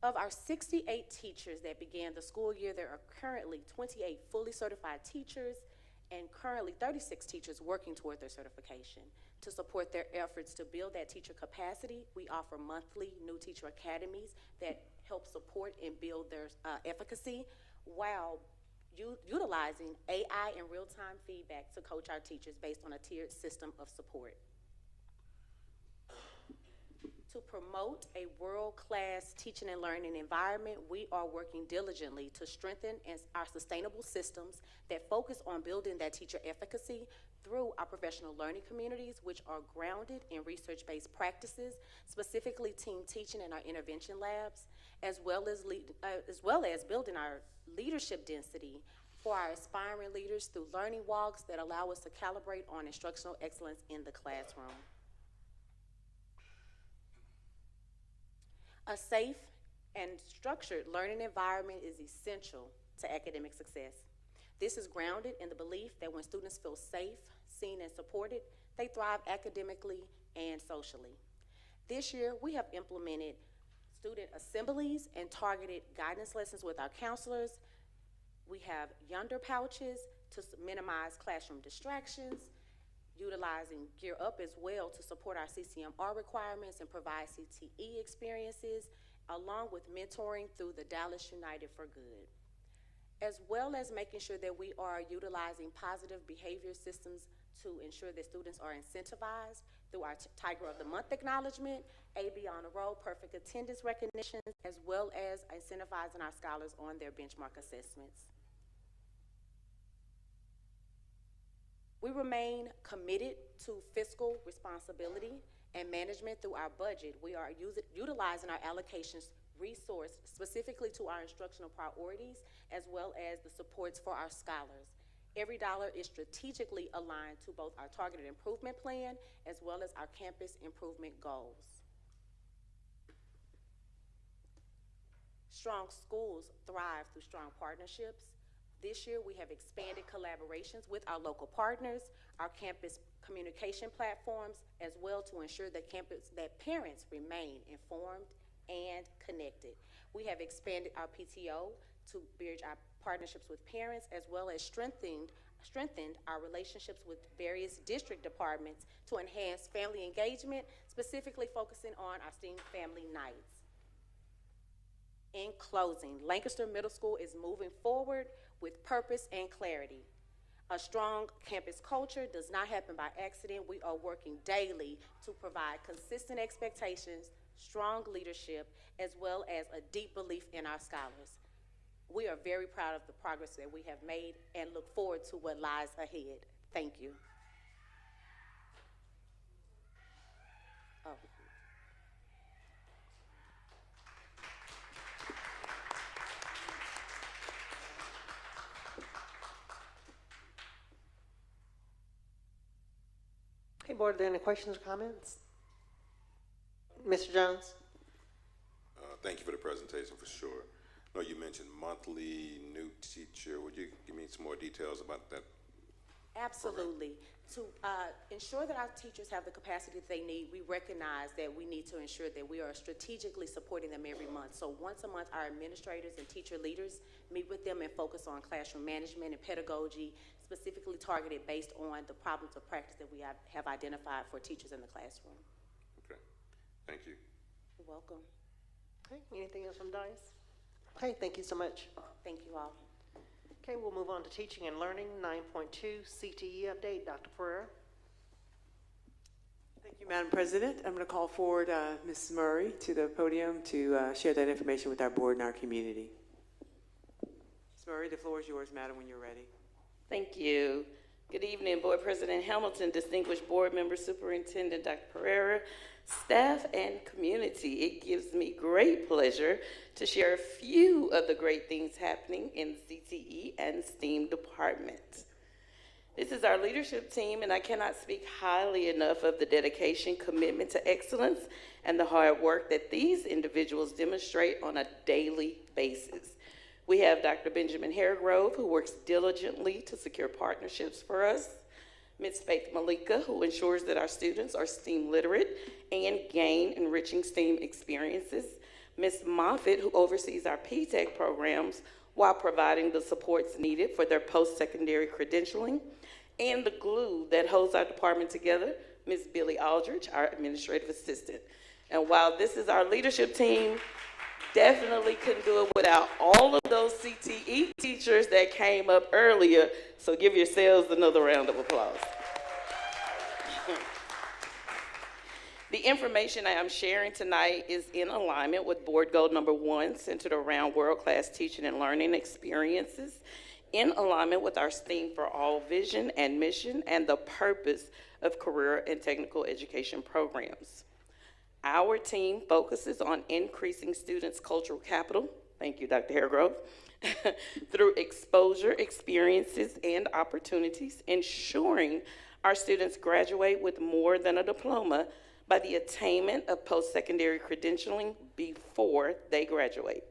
Of our 68 teachers that began the school year, there are currently 28 fully certified teachers and currently 36 teachers working toward their certification. To support their efforts to build that teacher capacity, we offer monthly new teacher academies that help support and build their efficacy while utilizing AI and real-time feedback to coach our teachers based on a tiered system of support. To promote a world-class teaching and learning environment, we are working diligently to strengthen our sustainable systems that focus on building that teacher efficacy through our professional learning communities, which are grounded in research-based practices, specifically team teaching and our intervention labs, as well as building our leadership density for our aspiring leaders through learning walks that allow us to calibrate on instructional excellence in the classroom. A safe and structured learning environment is essential to academic success. This is grounded in the belief that when students feel safe, seen, and supported, they thrive academically and socially. This year, we have implemented student assemblies and targeted guidance lessons with our counselors. We have yonder pouches to minimize classroom distractions, utilizing Gear Up as well to support our CCMR requirements and provide CTE experiences, along with mentoring through the Dallas United for Good, as well as making sure that we are utilizing positive behavior systems to ensure that students are incentivized through our Tiger of the Month acknowledgement, AB on the roll, perfect attendance recognition, as well as incentivizing our scholars on their benchmark assessments. We remain committed to fiscal responsibility and management through our budget. We are utilizing our allocations resourced specifically to our instructional priorities, as well as the supports for our scholars. Every dollar is strategically aligned to both our targeted improvement plan as well as our campus improvement goals. Strong schools thrive through strong partnerships. This year, we have expanded collaborations with our local partners, our campus communication platforms, as well to ensure that parents remain informed and connected. We have expanded our PTO to bridge our partnerships with parents, as well as strengthened our relationships with various district departments to enhance family engagement, specifically focusing on our STEAM family nights. In closing, Lancaster Middle School is moving forward with purpose and clarity. A strong campus culture does not happen by accident. We are working daily to provide consistent expectations, strong leadership, as well as a deep belief in our scholars. We are very proud of the progress that we have made and look forward to what lies ahead. Thank you. board, are there any questions or comments? Mr. Jones? Thank you for the presentation, for sure. I know you mentioned monthly new teacher. Would you give me some more details about that? Absolutely. To ensure that our teachers have the capacity that they need, we recognize that we need to ensure that we are strategically supporting them every month. So once a month, our administrators and teacher leaders meet with them and focus on classroom management and pedagogy, specifically targeted based on the problems of practice that we have identified for teachers in the classroom. Okay, thank you. You're welcome. Okay, anything else from Dice? Okay, thank you so much. Thank you all. Okay, we'll move on to teaching and learning, 9.2 CTE update. Dr. Pereira. Thank you, Madam President. I'm going to call forward Ms. Murry to the podium to share that information with our board and our community. Ms. Murray, the floor is yours, madam, when you're ready. Thank you. Good evening, Board President Hamilton, distinguished board members, Superintendent Dr. Pereira, staff, and community. It gives me great pleasure to share a few of the great things happening in the CTE and STEM department. This is our leadership team, and I cannot speak highly enough of the dedication, commitment to excellence, and the hard work that these individuals demonstrate on a daily basis. We have Dr. Benjamin Haregrove, who works diligently to secure partnerships for us. Ms. Faith Malika, who ensures that our students are STEAM literate and gain enriching STEAM experiences. Ms. Moffitt, who oversees our P-TECH programs while providing the supports needed for their post-secondary credentialing. And the glue that holds our department together, Ms. Billy Aldridge, our administrative assistant. And while this is our leadership team, definitely couldn't do it without all of those CTE teachers that came up earlier, so give yourselves another round of applause. The information I am sharing tonight is in alignment with Board Goal number 1, centered around world-class teaching and learning experiences, in alignment with our STEAM for All vision and mission and the purpose of career and technical education programs. Our team focuses on increasing students' cultural capital, thank you, Dr. Haregrove, through exposure, experiences, and opportunities, ensuring our students graduate with more than a diploma by the attainment of post-secondary credentialing before they graduate.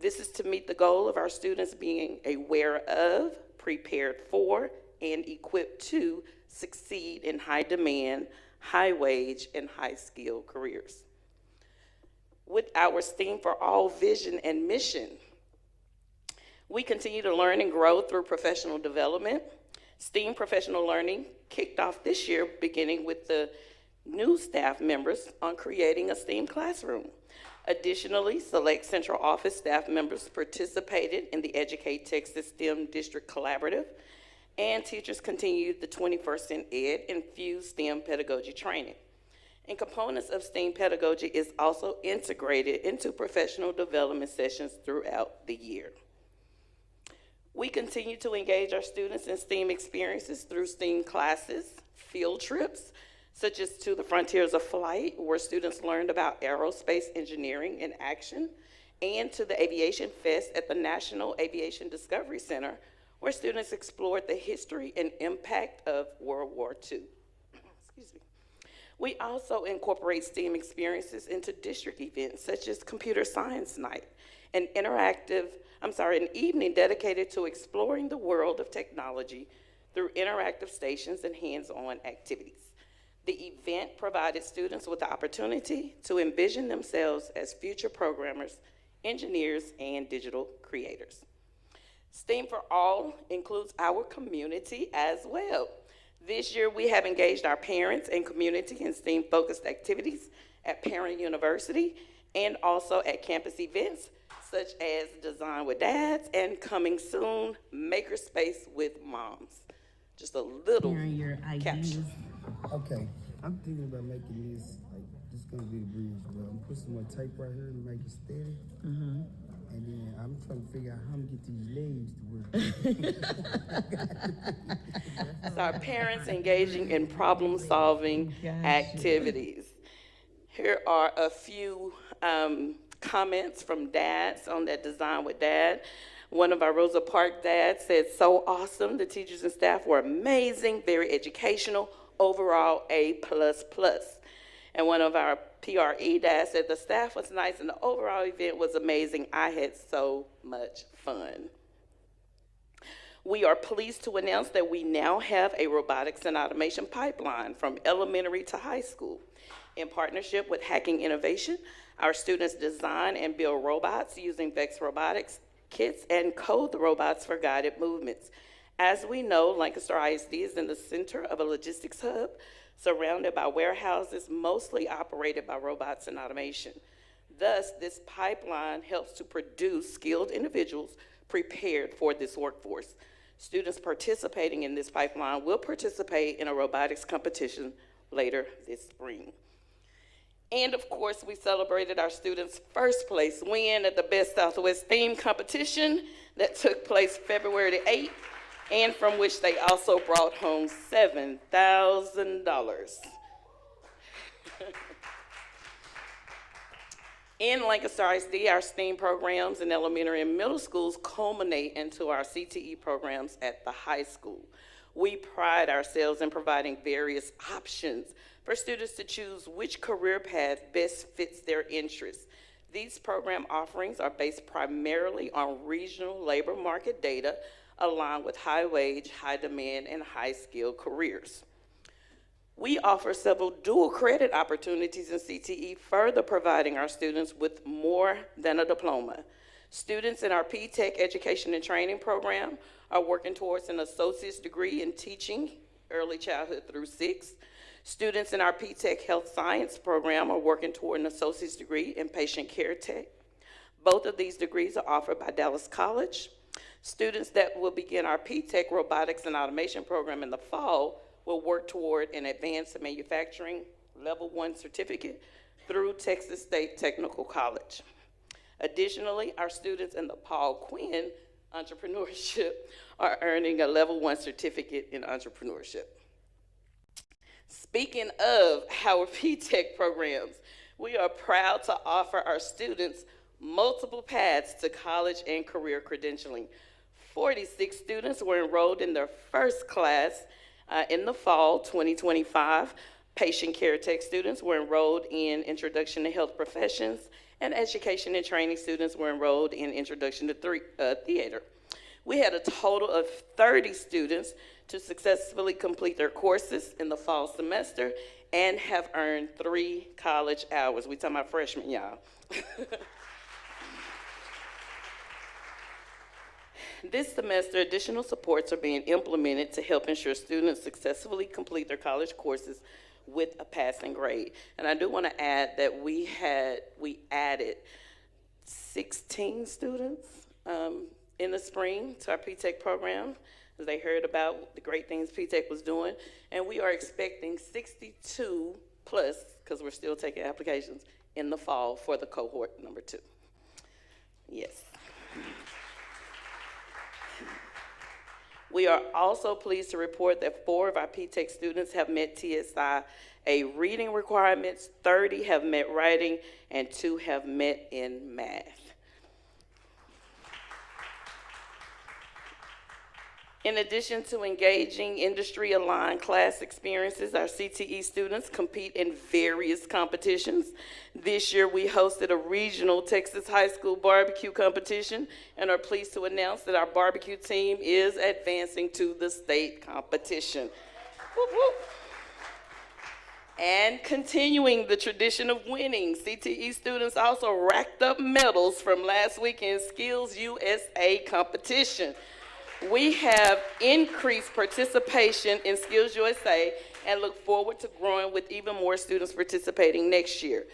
This is to meet the goal of our students being aware of, prepared for, and equipped to succeed in high-demand, high-wage, and high-skill careers. With our STEAM for All vision and mission, we continue to learn and grow through professional development. STEAM professional learning kicked off this year, beginning with the new staff members on creating a STEAM classroom. Additionally, select central office staff members participated in the Educate Texas STEM District Collaborative, and teachers continued the 21st in Ed infused STEM pedagogy training. And components of STEAM pedagogy is also integrated into professional development sessions throughout the year. We continue to engage our students in STEAM experiences through STEAM classes, field trips, such as to the Frontiers of Flight, where students learned about aerospace engineering in action, and to the Aviation Fest at the National Aviation Discovery Center, where students explored the history and impact of World War II. Excuse me. We also incorporate STEAM experiences into district events, such as Computer Science Night, an evening dedicated to exploring the world of technology through interactive stations and hands-on activities. The event provided students with the opportunity to envision themselves as future programmers, engineers, and digital creators. STEAM for All includes our community as well. This year, we have engaged our parents and community in STEAM-focused activities at Parent University and also at campus events such as Design with Dads and coming soon, Makerspace with Moms. Just a little caption. Okay, I'm thinking about making this, like, this is gonna be the bridge, but I'm putting some more tape right here to make it steady. Mm-hmm. And then I'm trying to figure out how to get these legs to work. So our parents engaging in problem-solving activities. Here are a few comments from dads on that Design with Dad. One of our Rosa Parks dads said, "So awesome. The teachers and staff were amazing, very educational, overall A++. And one of our PRE dads said the staff was nice and the overall event was amazing. I had so much fun. We are pleased to announce that we now have a robotics and automation pipeline from elementary to high school. In partnership with Hacking Innovation, our students design and build robots using Vex Robotics kits and code the robots for guided movements. As we know, Lancaster ISD is in the center of a logistics hub surrounded by warehouses mostly operated by robots and automation. Thus, this pipeline helps to produce skilled individuals prepared for this workforce. Students participating in this pipeline will participate in a robotics competition later this spring. And of course, we celebrated our students' first place win at the Best Southwest Theme competition that took place February the 8th, and from which they also brought home $7,000. In Lancaster ISD, our STEAM programs in elementary and middle schools culminate into our CTE programs at the high school. We pride ourselves in providing various options for students to choose which career path best fits their interests. These program offerings are based primarily on regional labor market data aligned with high wage, high demand, and high skill careers. We offer several dual credit opportunities in CTE, further providing our students with more than a diploma. Students in our P-Tech Education and Training program are working towards an associate's degree in teaching early childhood through 6. Students in our P-Tech Health Science program are working toward an associate's degree in patient care tech. Both of these degrees are offered by Dallas College. Students that will begin our P-Tech Robotics and Automation program in the fall will work toward an advanced manufacturing level 1 certificate through Texas State Technical College. Additionally, our students in the Paul Quinn Entrepreneurship are earning a level 1 certificate in entrepreneurship. Speaking of our P-Tech programs, we are proud to offer our students multiple paths to college and career credentialing. 46 students were enrolled in their first class in the fall 2025. Patient care tech students were enrolled in Introduction to Health Professions, and education and training students were enrolled in Introduction to Theater. We had a total of 30 students to successfully complete their courses in the fall semester and have earned 3 college hours. We talking about freshmen, y'all. This semester, additional supports are being implemented to help ensure students successfully complete their college courses with a passing grade. And I do want to add that we added 16 students in the spring to our P-Tech program, as they heard about the great things P-Tech was doing. And we are expecting 62 plus, because we're still taking applications, in the fall for the cohort number 2. Yes. We are also pleased to report that 4 of our P-Tech students have met TSI reading requirements, 30 have met writing, and 2 have met in math. In addition to engaging industry-aligned class experiences, our CTE students compete in various competitions. This year, we hosted a regional Texas high school barbecue competition and are pleased to announce that our barbecue team is advancing to the state competition. Whoop, whoop. And continuing the tradition of winning, CTE students also racked up medals from last weekend's Skills USA competition. We have increased participation in Skills USA and look forward to growing with even more students participating next year.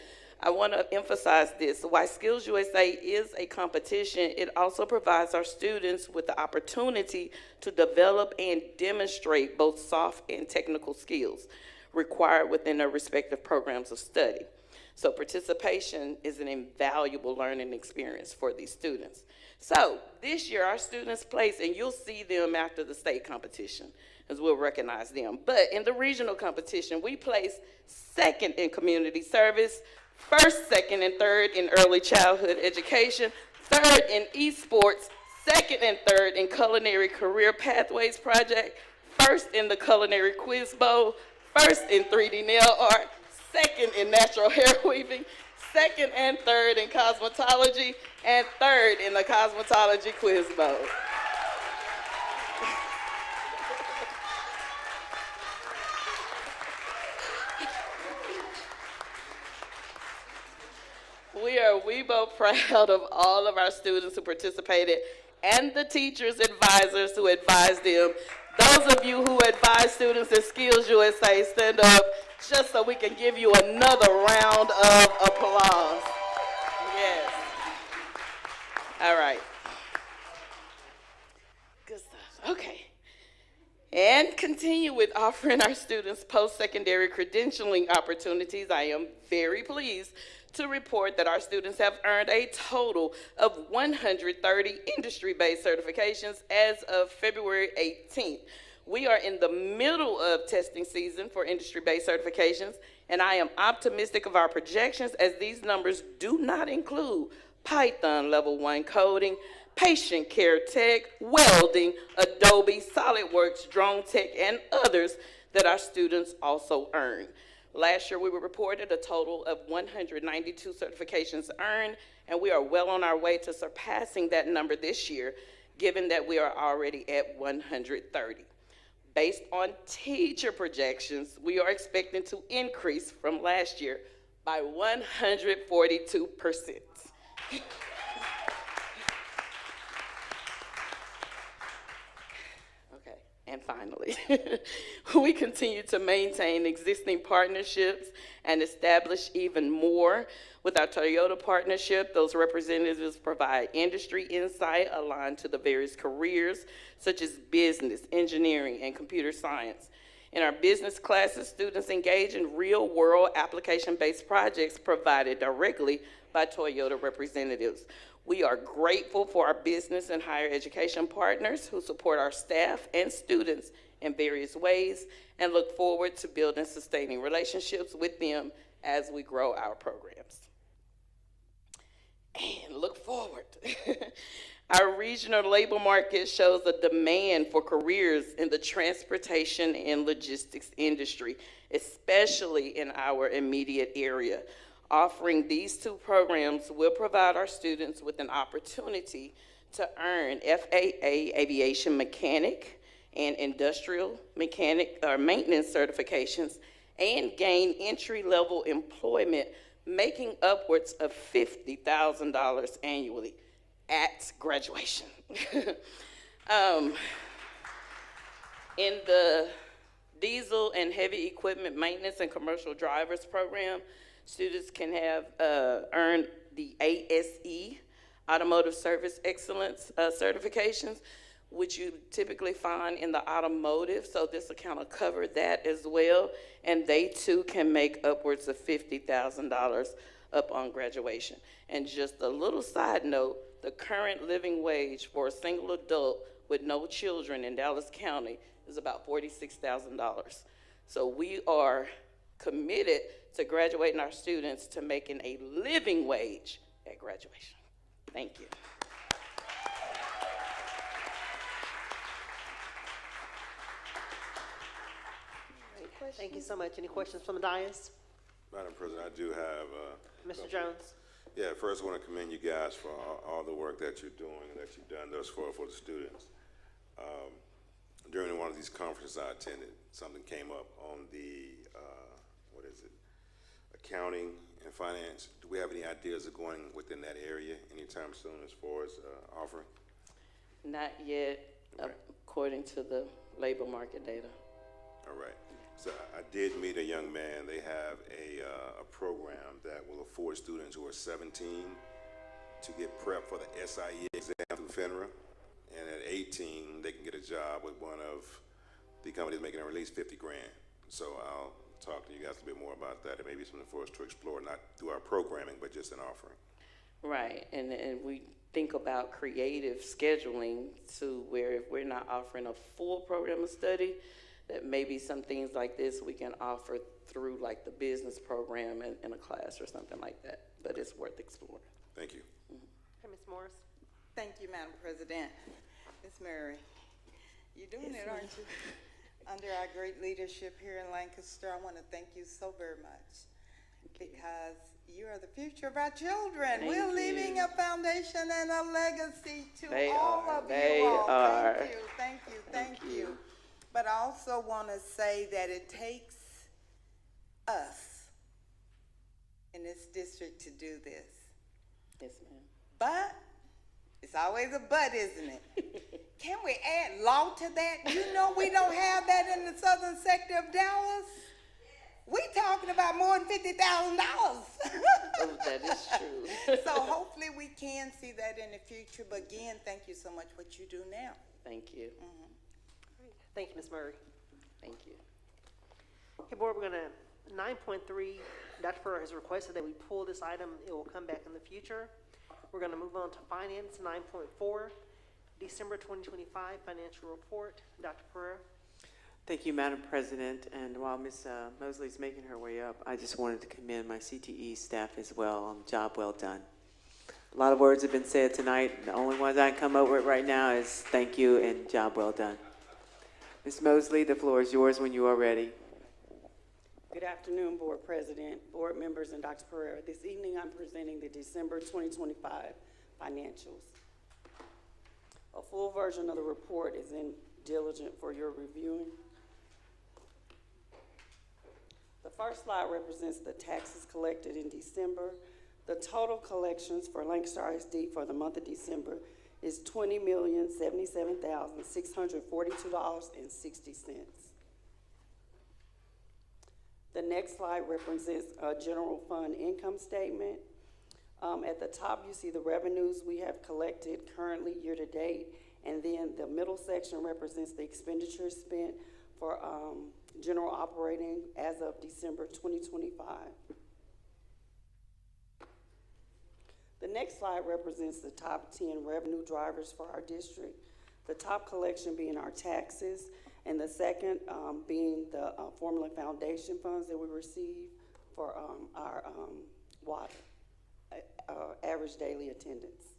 I want to emphasize this. While Skills USA is a competition, it also provides our students with the opportunity to develop and demonstrate both soft and technical skills required within their respective programs of study. So participation is an invaluable learning experience for these students. So this year, our students placed, and you'll see them after the state competition, as we'll recognize them. But in the regional competition, we placed 2nd in community service, 1st, 2nd, and 3rd in early childhood education, 3rd in esports, 2nd and 3rd in culinary career pathways project, 1st in the culinary quiz bowl, first in 3D nail art, second in natural hair weaving, second and third in cosmetology, and third in the cosmetology quiz bowl. We are proud of all of our students who participated and the teachers, advisors who advised them. Those of you who advise students at Skills USA, stand up just so we can give you another round of applause. Yes. All right. Good stuff. Okay. And continue with offering our students post-secondary credentialing opportunities. I am very pleased to report that our students have earned a total of 130 industry-based certifications as of February 18th. We are in the middle of testing season for industry-based certifications, and I am optimistic of our projections as these numbers do not include Python Level 1 coding, patient care tech, welding, Adobe, SolidWorks, drone tech, and others that our students also earn. Last year, we were reported a total of 192 certifications earned, and we are well on our way to surpassing that number this year, given that we are already at 130. Based on teacher projections, we are expecting to increase from last year by 142%. And finally, we continue to maintain existing partnerships and establish even more. With our Toyota partnership, those representatives provide industry insight aligned to the various careers, such as business, engineering, and computer science. In our business classes, students engage in real-world application-based projects provided directly by Toyota representatives. We are grateful for our business and higher education partners who support our staff and students in various ways and look forward to building sustaining relationships with them as we grow our programs. And look forward. Our regional labor market shows a demand for careers in the transportation and logistics industry, especially in our immediate area. Offering these two programs will provide our students with an opportunity to earn FAA aviation mechanic and industrial mechanic or maintenance certifications and gain entry-level employment, making upwards of $50,000 annually at graduation. In the diesel and heavy equipment maintenance and commercial drivers program, students can have earned the ASE, Automotive Service Excellence certifications, which you typically find in the automotive, so this will kind of cover that as well, and they too can make upwards of $50,000 upon graduation. And just a little side note, the current living wage for a single adult with no children in Dallas County is about $46,000. So we are committed to graduating our students to making a living wage at graduation. Thank you. Thank you so much. Any questions from the dais? Madam President, I do have. Mr. Jones? Yeah, first I want to commend you guys for all the work that you're doing and that you've done thus far for the students. During one of these conferences I attended, something came up on the, accounting and finance. Do we have any ideas of going within that area anytime soon as far as offering? Not yet, okay. According to the labor market data. All right. So I did meet a young man. They have a program that will afford students who are 17 to get prepped for the SIE exam through FINRA. And at 18, they can get a job with one of the companies making at least 50 grand. So I'll talk to you guys a bit more about that. It may be something for us to explore, not through our programming, but just an offering. Right, and we think about creative scheduling to where if we're not offering a full program of study, that maybe some things like this we can offer through like the business program in a class or something like that, but it's worth exploring. Thank you. Hey, Ms. Morris. Thank you, Madam President. Ms. Murry, you're doing it, aren't you? Under our great leadership here in Lancaster, I want to thank you so very much because you are the future of our children. Thank We're you. leaving a foundation and a legacy to They all are. of They you all. are. Thank you, thank you, thank you. But I also want to say that it takes us in this district to do this. Yes, ma'am. But, it's always a but, isn't it? Can we add law to that? You know we don't have that in the southern sector of Dallas. We talking about more than $50,000. Oh, that is true. So hopefully we can see that in the future. But again, thank you so much for what you do now. Thank you. Thank you, Ms. Murray. Thank you. Okay, board, we're gonna, 9.3, Dr. Ferrer has requested that we pull this item. It will come back in the future. We're gonna move on to finance, 9.4, December 2025 financial report. Dr. Ferrer. Thank you, Madam President. And while Ms. Mosley's making her way up, I just wanted to commend my CTE staff as well on the job well done. A lot of words have been said tonight. The only ones I can come up with right now is thank you and job well done. Ms. Mosley, the floor is yours when you are ready. Good afternoon, Board President, Board members, and Dr. Pereira. This evening, I'm presenting the December 2025 financials. A full version of the report is in diligent for your reviewing. The first slide represents the taxes collected in December. The total collections for Lancaster ISD for the month of December is $20,077,642.60. The next slide represents a general fund income statement. At the top, you see the revenues we have collected currently year to date, and then the middle section represents the expenditures spent for general operating as of December 2025. The next slide represents the top 10 revenue drivers for our district. The top collection being our taxes, and the second being the formula foundation funds that we receive for our water, average daily attendance.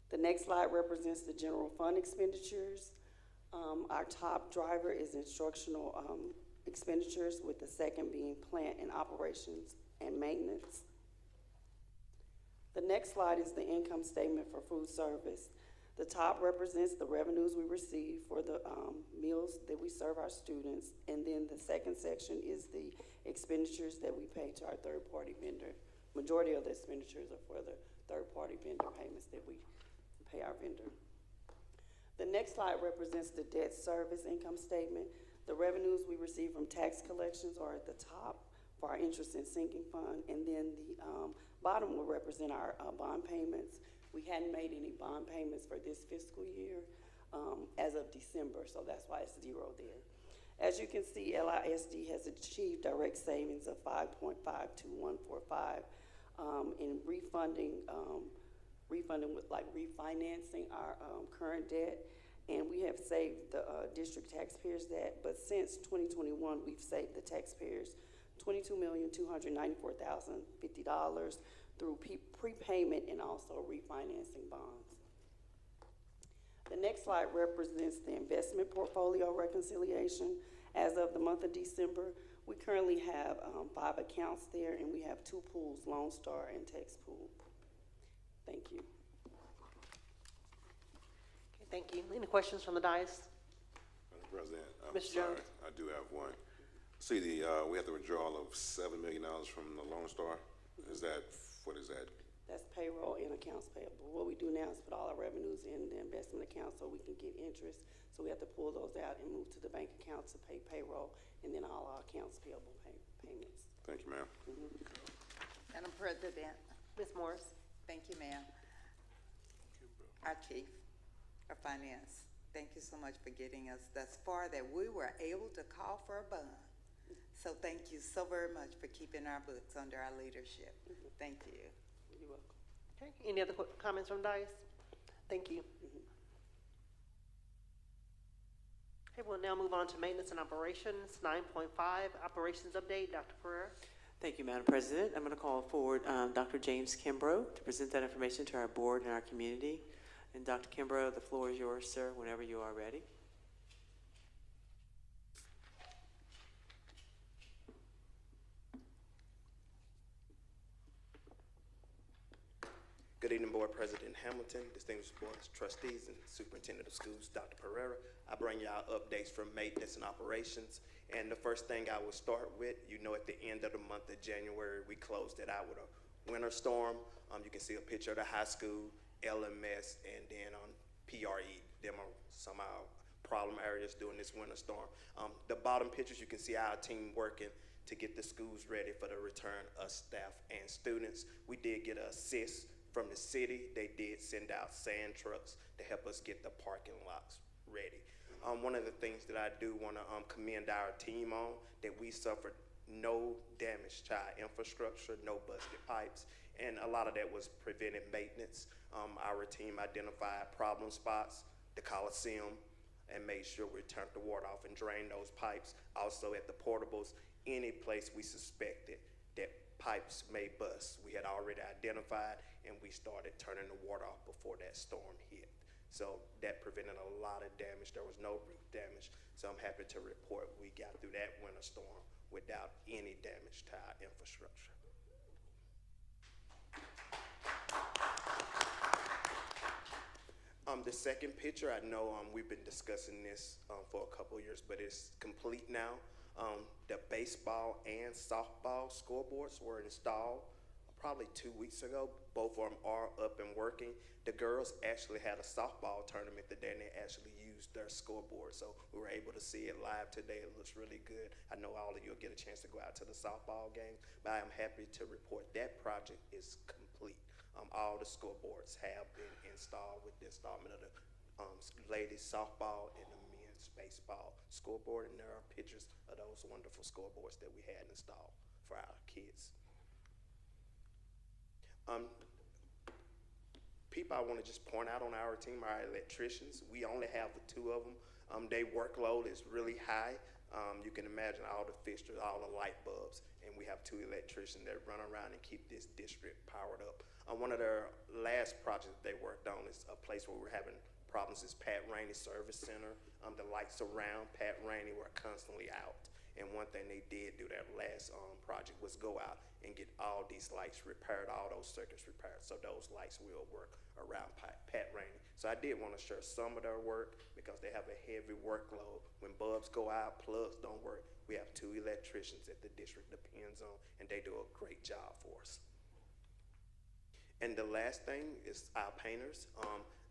The next slide represents the general fund expenditures. Our top driver is instructional expenditures, with the second being plant and operations and maintenance. The next slide is the income statement for food service. The top represents the revenues we receive for the meals that we serve our students, and then the second section is the expenditures that we pay to our third-party vendor. Majority of the expenditures are for the third-party vendor payments that we pay our vendor. The next slide represents the debt service income statement. The revenues we receive from tax collections are at the top for our interest and sinking fund, and then the bottom will represent our bond payments. We hadn't made any bond payments for this fiscal year as of December, so that's why it's zero there. As you can see, LISD has achieved direct savings of 5.52145 in refunding with like refinancing our current debt, and we have saved the district taxpayers that. But since 2021, we've saved the taxpayers $22,294,050 through prepayment and also refinancing bonds. The next slide represents the investment portfolio reconciliation. As of the month of December, we currently have 5 accounts there, and we have 2 pools, Lone Star and Tex Pool. Thank you. Okay, thank you. Any questions from the dais? Madam President, I'm Mr. sorry, Jones. I do have one. See, we have the withdrawal of $7 million from the Lone Star. What is that? That's payroll and accounts payable. What we do now is put all our revenues in the investment account so we can get interest. So we have to pull those out and move to the bank account to pay payroll, and then all our accounts payable payments. Thank you, ma'am. Madam President. Ms. Morris. Thank you, ma'am. Our Chief of Finance, thank you so much for getting us thus far that we were able to call for a bond. So thank you so very much for keeping our books under our leadership. Thank you. You're welcome. Okay, any other comments from dais? Thank you. Okay, we'll now move on to maintenance and operations, 9.5, operations update. Dr. Ferrer. Thank you, Madam President. I'm going to call forward Dr. James Kimbrough to present that information to our board and our community. And Dr. Kimbrough, the floor is yours, sir, whenever you are ready. evening, Board President Hamilton, distinguished boards, trustees, and Superintendent of Schools, Dr. Pereira. I bring y'all updates from maintenance and operations. And the first thing I will start with, you know, at the end of the month of January, we closed it out with a winter storm. You can see a picture of the high school, LMS, and then on PRE. Them are some of our problem areas during this winter storm. The bottom pictures, you can see our team working to get the schools ready for the return of staff and students. We did get an assist from the city. They did send out sand trucks to help us get the parking lots ready. One of the things that I do want to commend our team on, that we suffered no damage to our infrastructure, no busted pipes, and a lot of that was preventive maintenance. Our team identified problem spots, the Coliseum, and made sure we turned the water off and drained those pipes. Also at the portables, any place we suspected that pipes may bust, we had already identified, and we started turning the water off before that storm hit. So that prevented a lot of damage. There was no roof damage. So I'm happy to report we got through that winter storm without any damage to our infrastructure. The second picture, I know we've been discussing this for a couple of years, but it's complete now. The baseball and softball scoreboards were installed probably 2 weeks ago. Both of them are up and working. The girls actually had a softball tournament today, and they actually used their scoreboard. So we were able to see it live today. It looks really good. I know all of you will get a chance to go out to the softball game, but I am happy to report that project is complete. All the scoreboards have been installed with the installment of the ladies softball and the men's baseball scoreboard, and there are pictures of those wonderful scoreboards that we had installed for our kids. People I want to just point out on our team, our electricians, we only have the two of them. Their workload is really high. You can imagine all the fixtures, all the light bulbs, and we have two electricians that run around and keep this district powered up. One of their last projects they worked on is a place where we're having problems is Pat Rainey Service Center. The lights around Pat Rainey were constantly out. And one thing they did do that last project was go out and get all these lights repaired, all those circuits repaired, so those lights will work around Pat Rainey. So I did want to share some of their work because they have a heavy workload. When bulbs go out, plugs don't work, we have two electricians that the district depends on, and they do a great job for us. And the last thing is our painters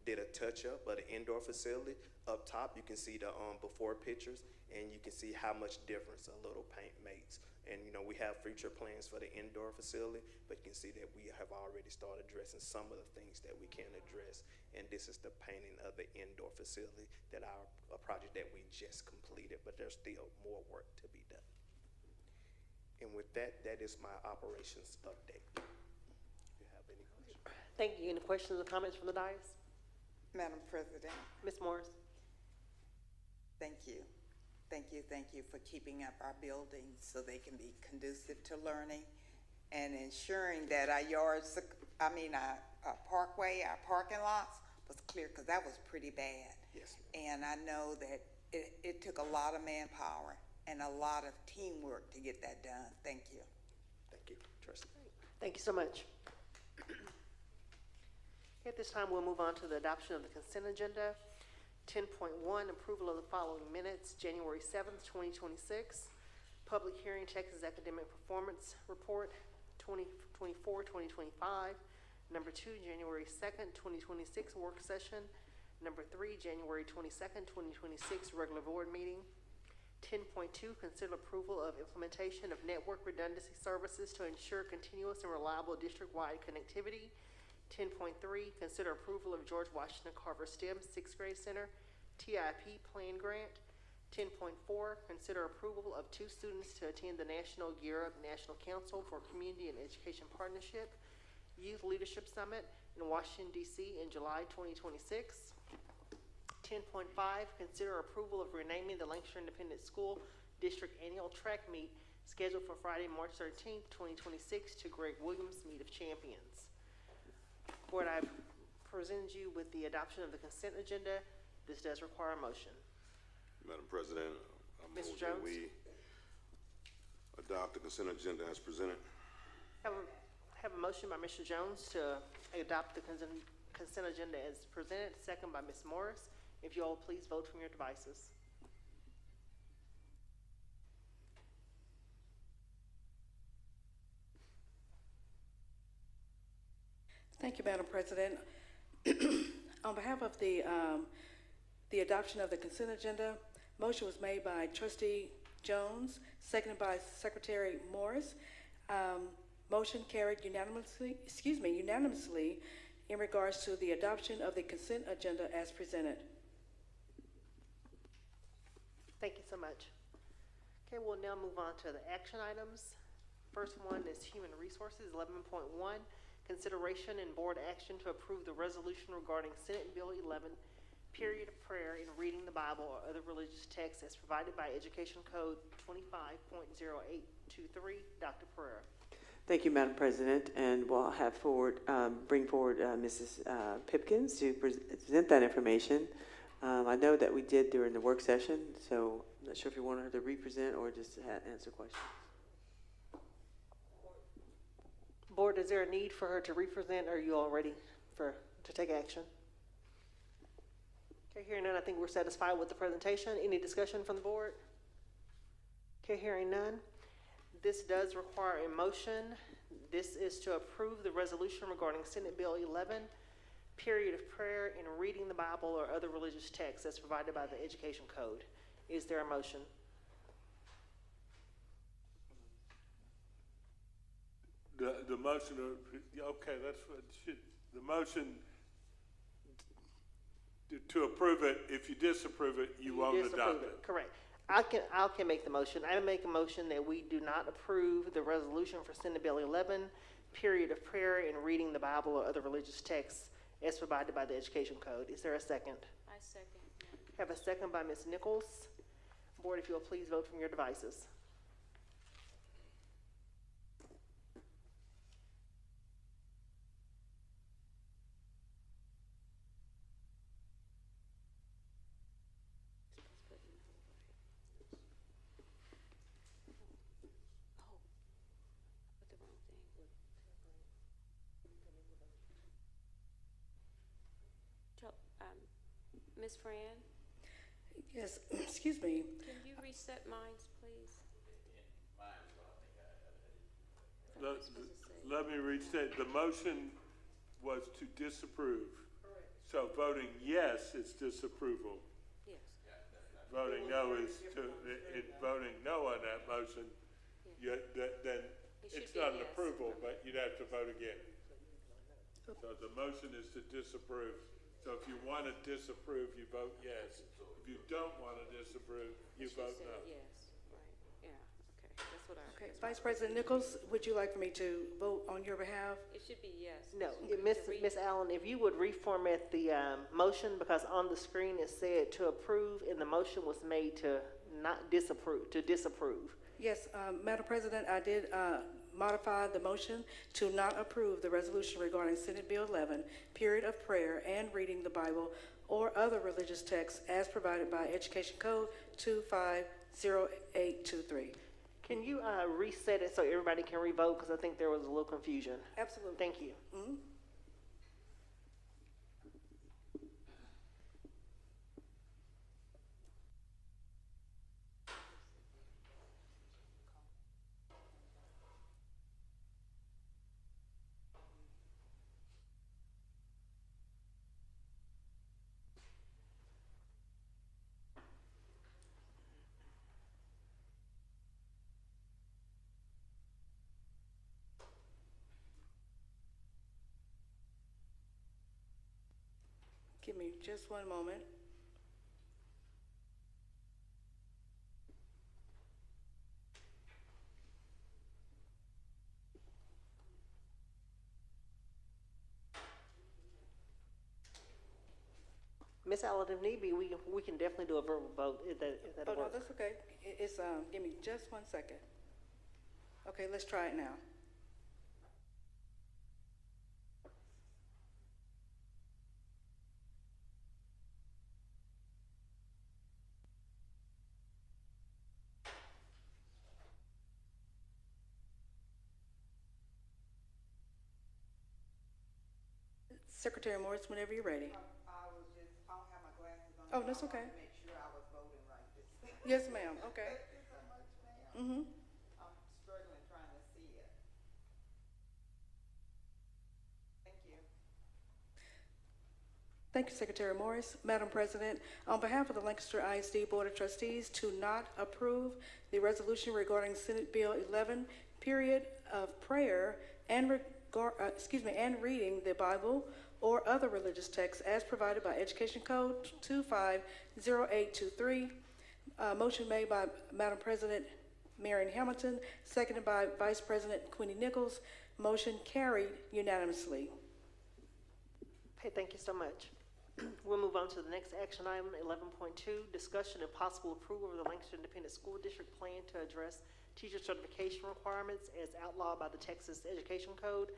did a touch-up of the indoor facility. Up top, you can see the before pictures, and you can see how much difference a little paint makes. And you know, we have future plans for the indoor facility, but you can see that we have already started addressing some of the things that we can address. And this is the painting of the indoor facility that a project that we just completed, but there's still more work to be done. And with that, that is my operations update. If you have any questions. Thank you. Any questions or comments from the dais? Madam President. Ms. Morris. Thank you. Thank you for keeping up our buildings so they can be conducive to learning and ensuring that our yards, our parkway, our parking lots was clear, because that was pretty bad. Yes, and I know that it took a lot of manpower and a lot of teamwork to get that done. Thank you. Thank you, Trustee. Thank you so much. At this time, we'll move on to the adoption of the consent agenda. 10.1, approval of the following minutes: January 7th, 2026. Public hearing, Texas Academic Performance Report 2024-2025. Number 2, January 2nd, 2026 work session. Number 3, January 22nd, 2026 regular board meeting. 10.2, consider approval of implementation of network redundancy services to ensure continuous and reliable district-wide connectivity. 10.3, consider approval of George Washington Carver STEM 6th grade center TIP plan grant. 10.4, consider approval of 2 students to attend the National Gear Up National Council for Community and Education Partnership Youth Leadership Summit in Washington, D.C. in July 2026. 10.5, consider approval of renaming the Lancaster Independent School District Annual Track Meet scheduled for Friday, March 13th, 2026 to Greg Williams Meet of Champions. Board, I presented you with the adoption of the consent agenda. This does require a motion. Madam President, I move Mr. that Jones? we adopt the consent agenda as presented. Have Have a motion by Mr. Jones to adopt the consent agenda as presented, second by Ms. Morris. If you all please vote from your devices. Thank you, Madam President. On behalf of the adoption of the consent agenda, motion was made by Trustee Jones, seconded by Secretary Morris. Motion carried unanimously in regards to the adoption of the consent agenda as presented. Thank you so much. Okay, we'll now move on to the action items. First one is Human Resources, 11.1, consideration and board action to approve the resolution regarding Senate Bill 11, period of prayer in reading the Bible or other religious texts as provided by Education Code 25.0823. Dr. Pereira. Thank you, Madam President, and we'll have bring forward Mrs. Pipkins to present that information. I know that we did during the work session, so I'm not sure if you want her to represent or just to answer questions. Board, is there a need for her to represent, or are you all ready to take action? Okay, hearing none, I think we're satisfied with the presentation. Any discussion from the board? Okay, hearing none. This does require a motion. This is to approve the resolution regarding Senate Bill 11, period of prayer in reading the Bible or other religious texts as provided by the Education Code. Is there a motion? The motion, okay, that's what it should, the motion to approve it. If you disapprove it, you won't adopt it. Correct. I can make the motion. I make a motion that we do not approve the resolution for Senate Bill 11, period of prayer in reading the Bible or other religious texts as provided by the Education Code. Is there a second? I second. Have a second by Ms. Nichols. Board, if you'll please vote from your devices. Ms. Fran? Yes, excuse me. Can you reset mine, please? Let me restate. The motion was to disapprove. Correct. So voting yes is disapproval. Yes. Voting no is voting no on that motion. Then it's not an approval, but you'd have to vote again. So the motion is to disapprove. So if you want to disapprove, you vote yes. If you don't want to disapprove, you vote no. Yes, right, yeah, okay, that's what I. Okay, Vice President Nichols, would you like for me to vote on your behalf? It should be yes. No, Ms. Allen, if you would reformat the motion, because on the screen it said to approve, and the motion was made to not disapprove, to disapprove. Yes, Madam President, I did modify the motion to not approve the resolution regarding Senate Bill 11, period of prayer and reading the Bible or other religious texts as provided by Education Code 250823. Can you reset it so everybody can revote? Because I think there was a little confusion. Absolutely. Thank you. Mm-hmm. Give me just one moment. Ms. Allen, if need be, we can definitely do a verbal vote if that Oh, no, works. that's okay. It's, give me just 1 second. Okay, let's try it now. Secretary Morris, whenever you're ready. I don't have my glasses on. Oh, that's okay. I wanted to make sure I was voting right this time. Yes, ma'am, okay. Thank you so much, ma'am. Mm-hmm. I'm struggling trying to see it. Thank you. Thank you, Secretary Morris. Madam President, on behalf of the Lancaster ISD Board of Trustees, to not approve the resolution regarding Senate Bill 11, period of prayer and reading the Bible or other religious texts as provided by Education Code 250823. Motion made by Madam President Marion Hamilton, seconded by Vice President Quinnie Nichols. Motion carried unanimously. Okay, thank you so much. We'll move on to the next action item, 11.2, discussion and possible approval of the Lancaster Independent School District plan to address teacher certification requirements as outlawed by the Texas Education Code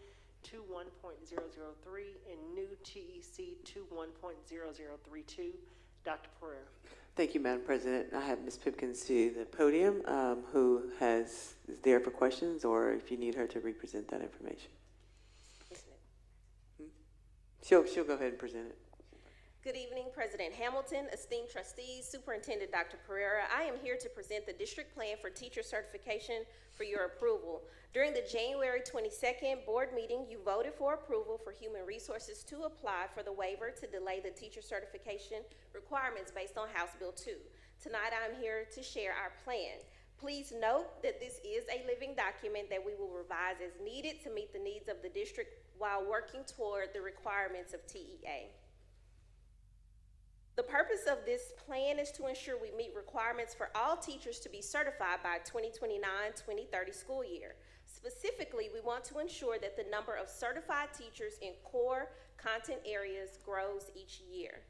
21.003 and new TEC 21.0032. Dr. Pereira. Thank you, Madam President. I have Ms. Pipkins to the podium, who is there for questions, or if you need her to represent that information. She'll go ahead and present it. Good evening, President Hamilton, esteemed trustees, Superintendent Dr. Pereira. I am here to present the district plan for teacher certification for your approval. During the January 22nd board meeting, you voted for approval for Human Resources to apply for the waiver to delay the teacher certification requirements based on House Bill 2. Tonight, I'm here to share our plan. Please note that this is a living document that we will revise as needed to meet the needs of the district while working toward the requirements of TEA. The purpose of this plan is to ensure we meet requirements for all teachers to be certified by 2029-2030 school year. Specifically, we want to ensure that the number of certified teachers in core content areas grows each year.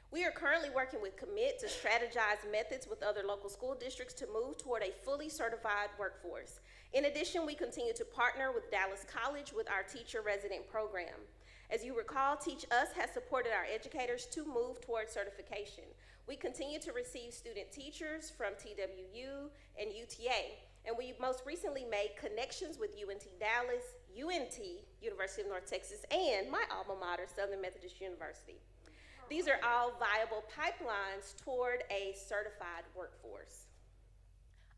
We are currently working with Commit to strategize methods with other local school districts to move toward a fully certified workforce. In addition, we continue to partner with Dallas College with our teacher resident program. As you recall, Teach Us has supported our educators to move toward certification. We continue to receive student teachers from TWU and UTA, and we most recently made connections with UNT Dallas, UNT, University of North Texas, and my alma mater, Southern Methodist University. These are all viable pipelines toward a certified workforce.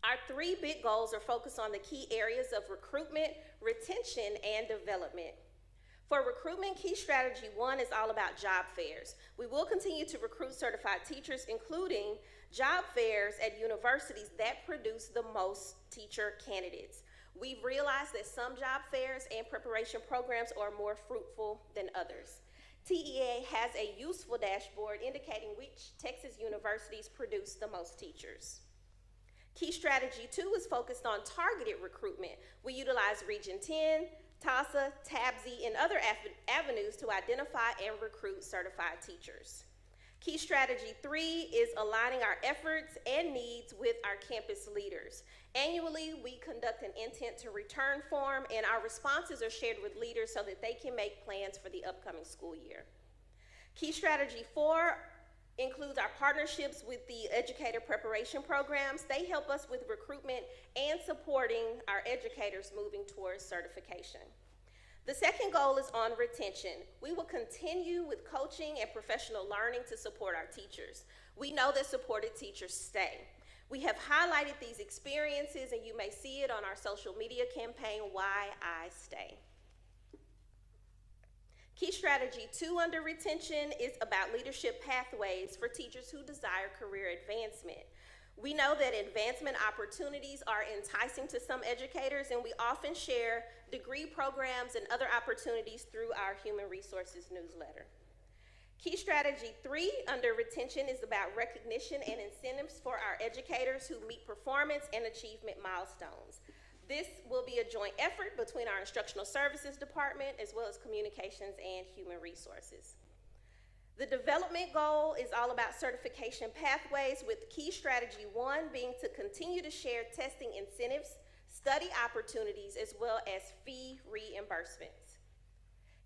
Our three big goals are focused on the key areas of recruitment, retention, and development. For recruitment, key strategy 1 is all about job fairs. We will continue to recruit certified teachers, including job fairs at universities that produce the most teacher candidates. We've realized that some job fairs and preparation programs are more fruitful than others. TEA has a useful dashboard indicating which Texas universities produce the most teachers. Key strategy 2 is focused on targeted recruitment. We utilize Region 10, TASA, TABSI, and other avenues to identify and recruit certified teachers. Key strategy 3 is aligning our efforts and needs with our campus leaders. Annually, we conduct an intent to return form, and our responses are shared with leaders so that they can make plans for the upcoming school year. Key strategy 4 includes our partnerships with the educator preparation programs. They help us with recruitment and supporting our educators moving towards certification. The second goal is on retention. We will continue with coaching and professional learning to support our teachers. We know that supported teachers stay. We have highlighted these experiences, and you may see it on our social media campaign, Why I Stay. Key strategy 2 under retention is about leadership pathways for teachers who desire career advancement. We know that advancement opportunities are enticing to some educators, and we often share degree programs and other opportunities through our Human Resources newsletter. Key strategy 3 under retention is about recognition and incentives for our educators who meet performance and achievement milestones. This will be a joint effort between our Instructional Services Department as well as Communications and Human Resources. The development goal is all about certification pathways, with key strategy 1 being to continue to share testing incentives, study opportunities, as well as fee reimbursements.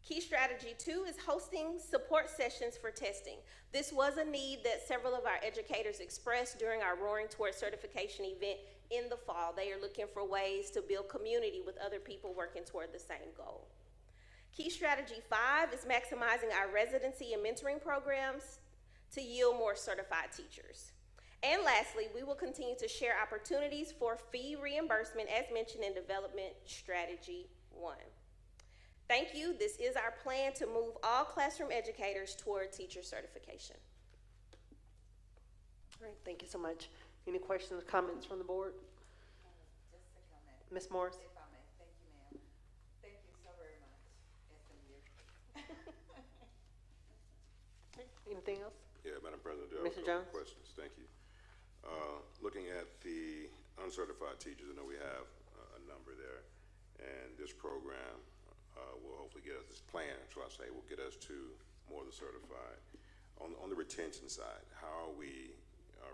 Key strategy 2 is hosting support sessions for testing. This was a need that several of our educators expressed during our Roaring Towards Certification event in the fall. They are looking for ways to build community with other people working toward the same goal. Key strategy 5 is maximizing our residency and mentoring programs to yield more certified teachers. And lastly, we will continue to share opportunities for fee reimbursement as mentioned in development strategy 1. Thank you. This is our plan to move all classroom educators toward teacher certification. All right, thank you so much. Any questions or comments from the board? Just a comment. Ms. Morris? If I may. Thank you, ma'am. Thank you so very much. SMU. Anything else? Yeah, Madam President, there are a Mr. couple Jones? questions. Thank you. Looking at the uncertified teachers, I know we have a number there, and this program will hopefully get us, this plan, shall I say, will get us to more of the certified. On the retention side, how are we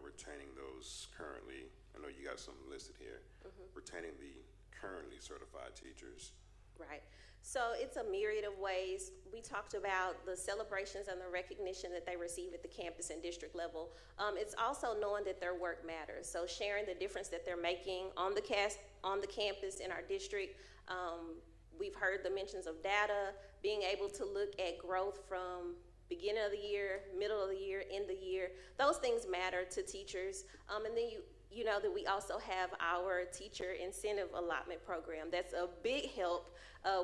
retaining those currently? I know you got some listed here. Retaining the currently certified teachers. Right. So it's a myriad of ways. We talked about the celebrations and the recognition that they receive at the campus and district level. It's also knowing that their work matters. So sharing the difference that they're making on the campus in our district. We've heard the mentions of data, being able to look at growth from beginning of the year, middle of the year, end of the year. Those things matter to teachers. And then you know that we also have our teacher incentive allotment program. That's a big help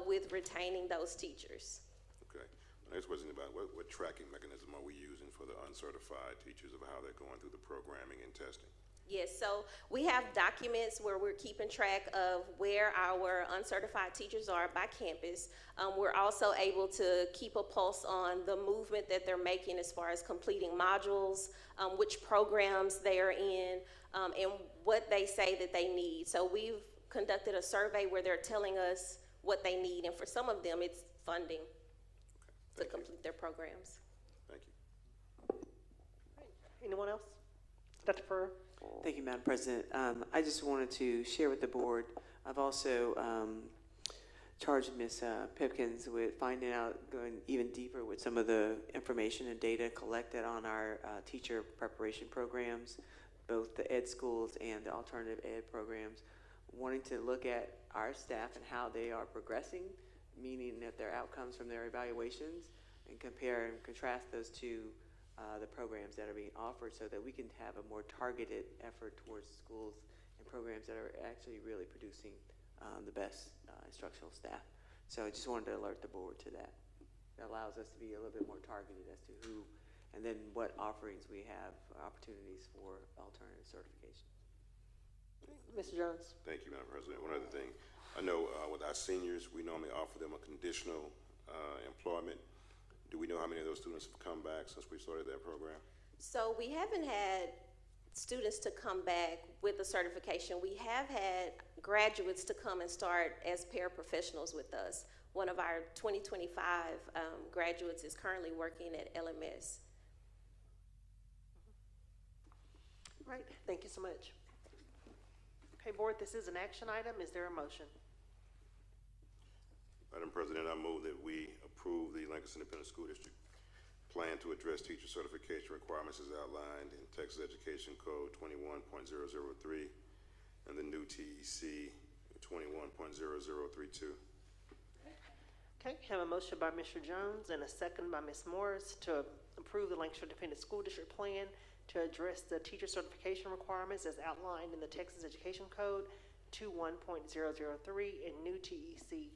with retaining those teachers. Okay. My next question is about what tracking mechanism are we using for the uncertified teachers of how they're going through the programming and testing? Yes, so we have documents where we're keeping track of where our uncertified teachers are by campus. We're also able to keep a pulse on the movement that they're making as far as completing modules, which programs they are in, and what they say that they need. So we've conducted a survey where they're telling us what they need, and for some of them, it's funding to complete their programs. Thank you. Anyone else? Dr. Furr? Thank you, Madam President. I just wanted to share with the board, I've also charged Ms. Pipkins with finding out, going even deeper with some of the information and data collected on our teacher preparation programs, both the ed schools and the alternative ed programs, wanting to look at our staff and how they are progressing, meaning that their outcomes from their evaluations, and compare and contrast those to the programs that are being offered so that we can have a more targeted effort towards schools and programs that are actually really producing the best instructional staff. So I just wanted to alert the board to that. That allows us to be a little bit more targeted as to who and then what offerings we have, opportunities for alternative certification. Mr. Jones? Thank you, Madam President. One other thing, I know with our seniors, we normally offer them a conditional employment. Do we know how many of those students have come back since we started that program? So we haven't had students to come back with a certification. We have had graduates to come and start as paraprofessionals with us. One of our 2025 graduates is currently working at LMS. Right, thank you so much. Okay, board, this is an action item. Is there a motion? Madam President, I move that we approve the Lancaster Independent School District plan to address teacher certification requirements as outlined in Texas Education Code 21.003 and the new TEC 21.0032. Okay, have a motion by Mr. Jones and a second by Ms. Morris to approve the Lancaster Independent School District plan to address the teacher certification requirements as outlined in the Texas Education Code 21.003 and new TEC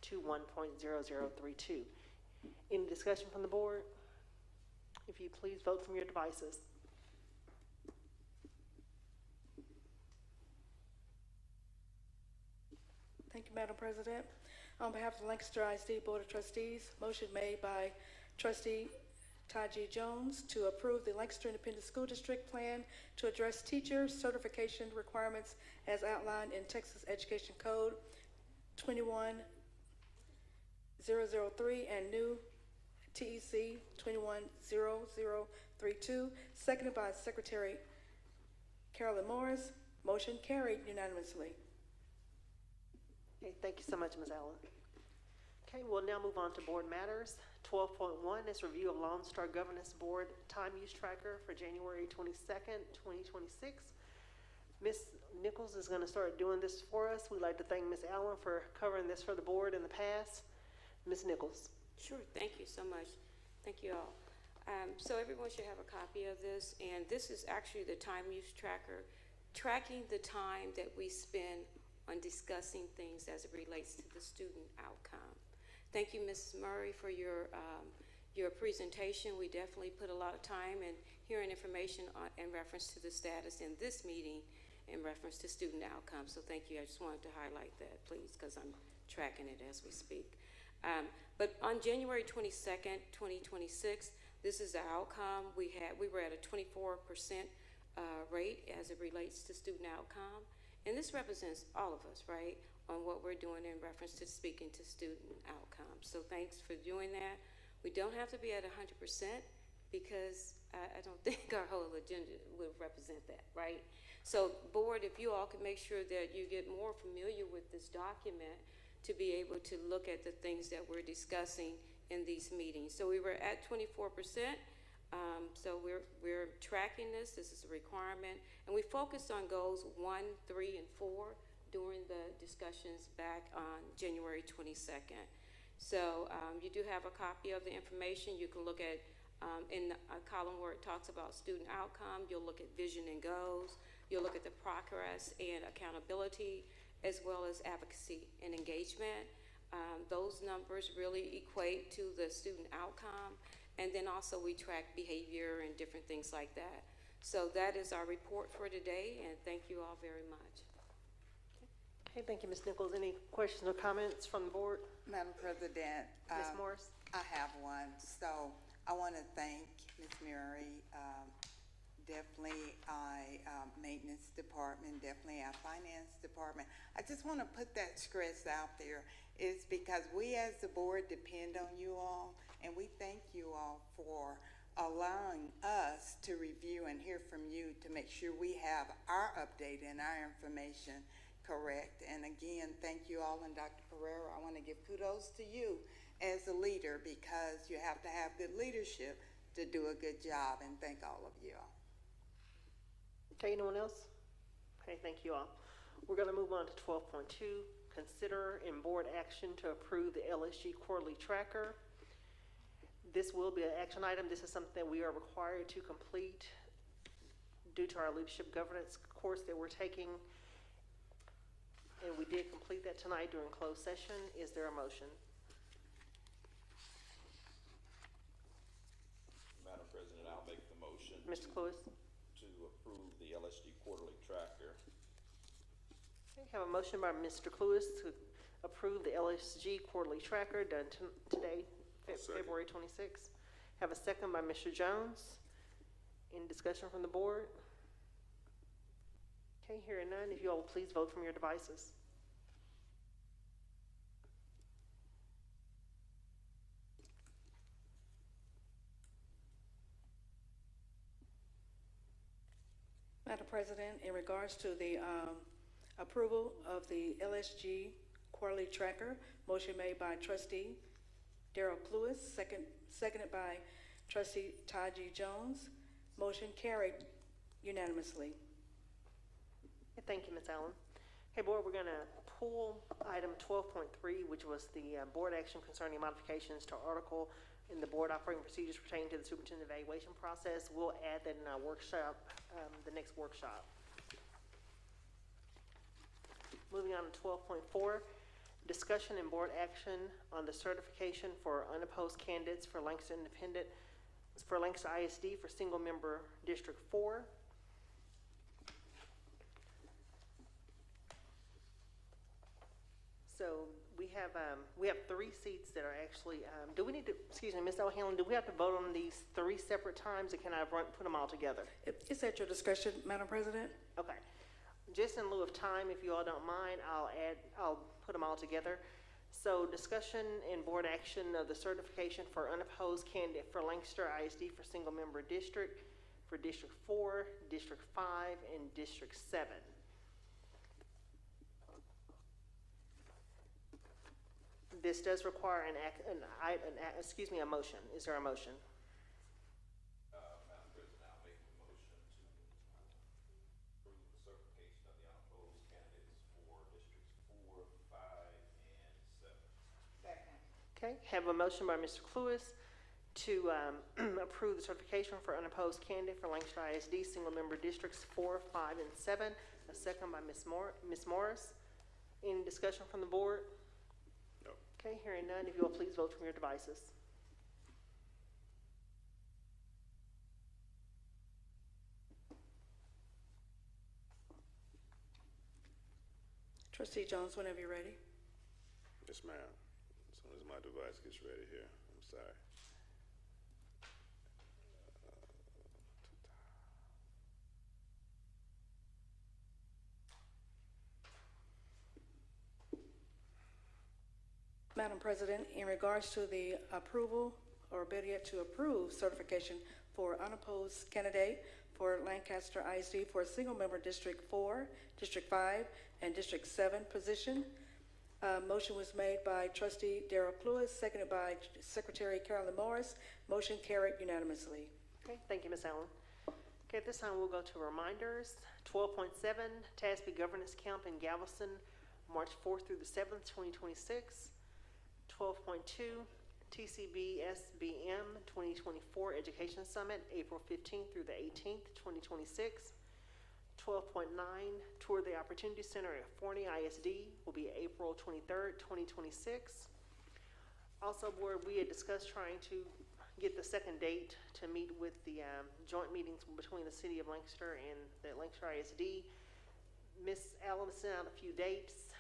21.0032. Any discussion from the board? If you please vote from your devices. Thank you, Madam President. On behalf of the Lancaster ISD Board of Trustees, motion made by Trustee Taji Jones to approve the Lancaster Independent School District plan to address teacher certification requirements as outlined in Texas Education Code 21.003 and new TEC 21.0032, seconded by Secretary Carolyn Morris. Motion carried unanimously. Okay, thank you so much, Ms. Allen. Okay, we'll now move on to board matters. 12.1 is review of Lone Star Governance Board time use tracker for January 22nd, 2026. Ms. Nichols is going to start doing this for us. We'd like to thank Ms. Allen for covering this for the board in the past. Ms. Nichols. Sure, thank you so much. Thank you all. So everyone should have a copy of this, and this is actually the time use tracker, tracking the time that we spend on discussing things as it relates to the student outcome. Thank you, Ms. Murry, for your presentation. We definitely put a lot of time in hearing information in reference to the status in this meeting in reference to student outcomes. So thank you. I just wanted to highlight that, please, because I'm tracking it as we speak. But on January 22nd, 2026, this is the outcome. We were at a 24% rate as it relates to student outcome. And this represents all of us, right, on what we're doing in reference to speaking to student outcomes. So thanks for doing that. We don't have to be at 100% because I don't think our whole agenda would represent that, right? So board, if you all could make sure that you get more familiar with this document to be able to look at the things that we're discussing in these meetings. So we were at 24%. So we're tracking this. This is a requirement. And we focused on goals 1, 3, and 4 during the discussions back on January 22nd. So you do have a copy of the information. You can look at in a column where it talks about student outcome. You'll look at vision and goals. You'll look at the progress and accountability, as well as advocacy and engagement. Those numbers really equate to the student outcome. And then also we track behavior and different things like that. So that is our report for today, and thank you all very much. Okay, thank you, Ms. Nichols. Any questions or comments from the board? Madam President. Ms. Morris? I have one. So I want to thank Ms. Murry, definitely our maintenance department, definitely our finance department. I just want to put that stress out there. It's because we as the board depend on you all, and we thank you all for allowing us to review and hear from you to make sure we have our update and our information correct. And again, thank you all. And Dr. Pereira, I want to give kudos to you as a leader, because you have to have good leadership to do a good job, and thank all of you all. Okay, anyone else? Okay, thank you all. We're going to move on to 12.2, consider and board action to approve the LSG quarterly tracker. This will be an action item. This is something that we are required to complete due to our leadership governance course that we're taking. And we did complete that tonight during closed session. Is there a motion? Madam President, I'll make the motion. Mr. Cluis? To approve the LSD quarterly tracker. Okay, have a motion by Mr. Cluis to approve the LSG quarterly tracker done today, February 26th. Have a second by Mr. Jones. Any discussion from the board? Okay, hearing none, if you all will please vote from your devices. Madam President, in regards to the approval of the LSG quarterly tracker, motion made by Trustee Darrell Cluis, seconded by Trustee Taji Jones. Motion carried unanimously. Thank you, Ms. Allen. Hey, board, we're going to pull item 12.3, which was the board action concerning modifications to article in the board operating procedures pertaining to the superintendent evaluation process. We'll add that in our workshop, the next workshop. Moving on to 12.4, discussion and board action on the certification for unopposed candidates for Lancaster Independent, for Lancaster ISD for single member District 4. So we have 3 seats that are actually, do we need to, excuse me, Ms. O'Hanlon, do we have to vote on these 3 separate times, or can I put them all together? It's at your discretion, Madam President. Okay. Just in lieu of time, if you all don't mind, I'll put them all together. So discussion and board action of the certification for unopposed candidate for Lancaster ISD for single member district, for District 4, District 5, and District 7. This does require a motion. Is there a motion? Madam President, I'll make the motion to approve the certification of the unopposed candidates for Districts 4, 5, and 7. Okay, Okay, have a motion by Mr. Cluis to approve the certification for unopposed candidate for Lancaster ISD single-member districts 4, 5, and 7. A second by Ms. Morris. Any discussion from the board? No. Okay, hearing none, if you will please vote from your devices. Trustee Jones, whenever you're ready. Yes, ma'am. As soon as my device gets ready here. I'm sorry. Madam President, in regards to the approval, or better yet, to approve certification for unopposed candidate for Lancaster ISD for a single-member District 4, District 5, and District 7 position. Motion was made by Trustee Darrell Cluis, seconded by Secretary Carolyn Morris. Motion carried unanimously. Okay, thank you, Ms. Allen. Okay, at this time we'll go to reminders. 12.7, TASB Governance Camp in Galveston, March 4th through the 7th, 2026. 12.2, TCB SBM 2024 Education Summit, April 15th through the 18th, 2026. 12.9, Tour the Opportunity Center at Forney ISD will be April 23rd, 2026. Also, board, we had discussed trying to get the second date to meet with the joint meetings between the City of Lancaster and the Lancaster ISD. Ms. Allen sent out a few dates.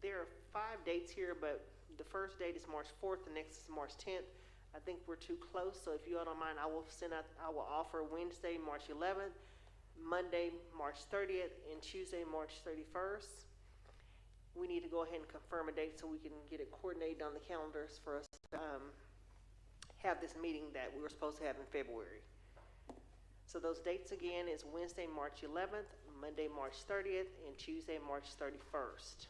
There are 5 dates here, but the first date is March 4th, the next is March 10th. I think we're too close, so if you all don't mind, I will offer Wednesday, March 11th, Monday, March 30th, and Tuesday, March 31st. We need to go ahead and confirm a date so we can get it coordinated on the calendars for us to have this meeting that we were supposed to have in February. So those dates again is Wednesday, March 11th, Monday, March 30th, and Tuesday, March 31st.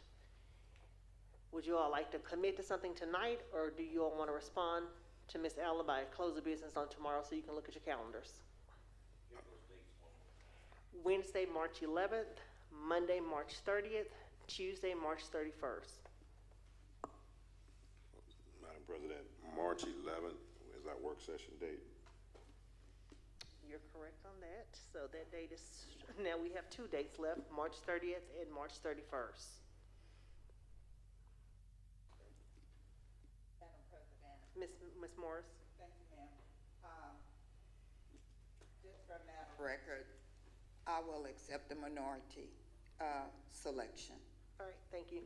Would you all like to commit to something tonight, or do you all want to respond to Ms. Allen by close of business on tomorrow so you can look at your calendars? Wednesday, March 11th, Monday, March 30th, Tuesday, March 31st. Madam President, March 11th is our work session date. You're correct on that. So that date is, now we have 2 dates left, March 30th and March 31st. Ms. Morris. Thank you, ma'am. Just for matter of record, I will accept the minority selection. All right, thank you.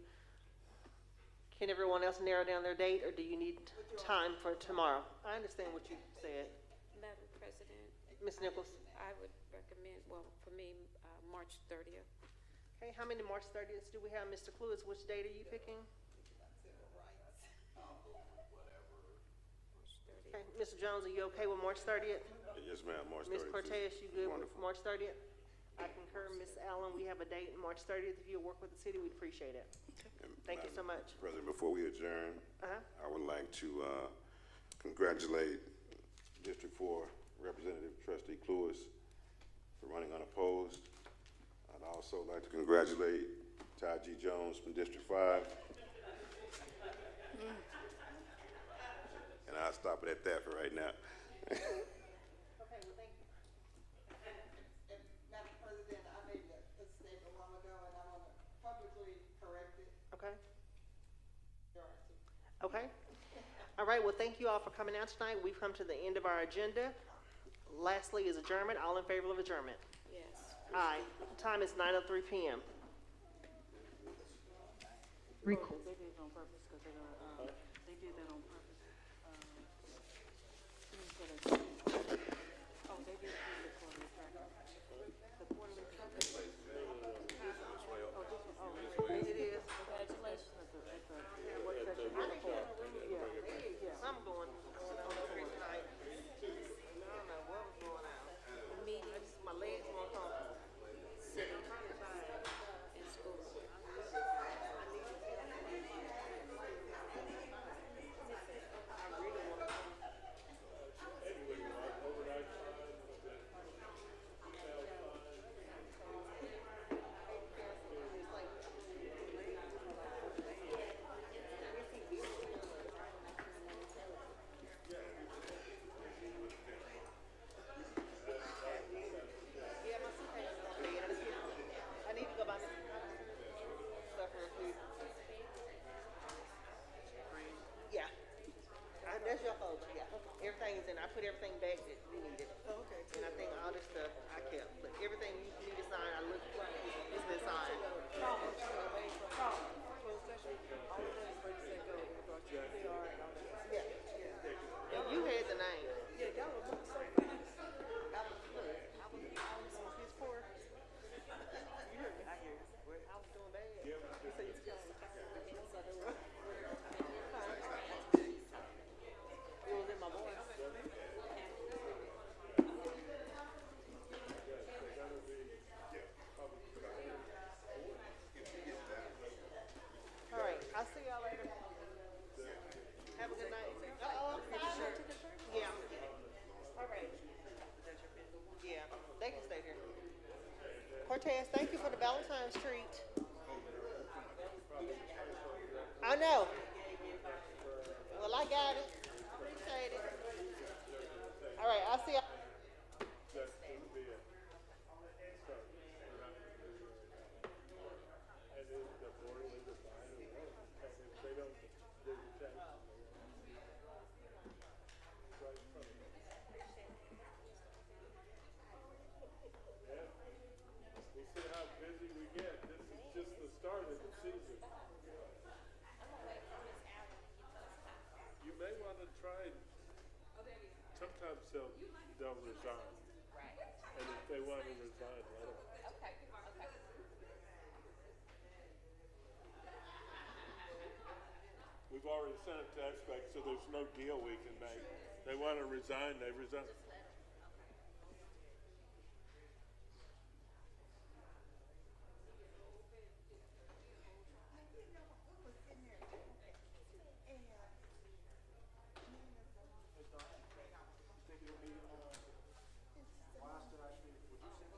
Can everyone else narrow down their date, or do you need time for tomorrow? I understand what you said. Madam President. Ms. Nichols. I would recommend, well, for me, March 30th. Okay, how many March 30th do we have? Mr. Cluis, which date are you picking? Okay, Mr. Jones, are you okay with March 30th? Yes, ma'am, March 30th. Ms. Cortez, you good with Wonderful. March 30th? I concur. Ms. Allen, we have a date, March 30th. If you'll work with the city, we'd appreciate it. Thank you so much. President, before we adjourn, I would like to congratulate District 4 Representative Trustee Cluis for running unopposed. I'd also like to congratulate Ty G. Jones from District 5. And I'll stop it at that for right now. Okay, well, thank you. And Madam President, I made a mistake a while ago, and I want to publicly correct it. Okay. Okay. All right, well, thank you all for coming out tonight. We've come to the end of our agenda. Lastly is adjournment. All in favor of adjournment? Yes. Aye. Time is 9:03 p.m. Record. They did it on purpose because they did that on purpose. Oh, they did the quarterly tracker. The quarterly tracker. Oh, this one. Oh, It is. congratulations. Something going on here tonight. I don't know what was going on. Meetings, My legs won't come. city, and school. and I put everything back that we needed. Oh, okay. And I think all this stuff I kept, but everything you need to sign, I looked, it's been signed. Closed session, all of those breaks that go in regards to who they are and all that. Yeah. And you had the name. Yeah, y'all were moving so fast. I was on his floor. You heard me. I hear you. I was doing bad. He said he's coming. You was in my voice. All right, I'll see y'all later. Have a good night. Yeah. All right. Yeah, they can stay here. Cortez, thank you for the Valentine's treat. I know. Well, I got it. Appreciate it. All right, I'll see y'all. We'll see how busy we get. This is just the start of the season. You may want to try, sometimes they'll resign. And if they want to resign, let them. We've already sent it to SBEC, so there's no deal we can make. They want to resign, they resign. Think it'll be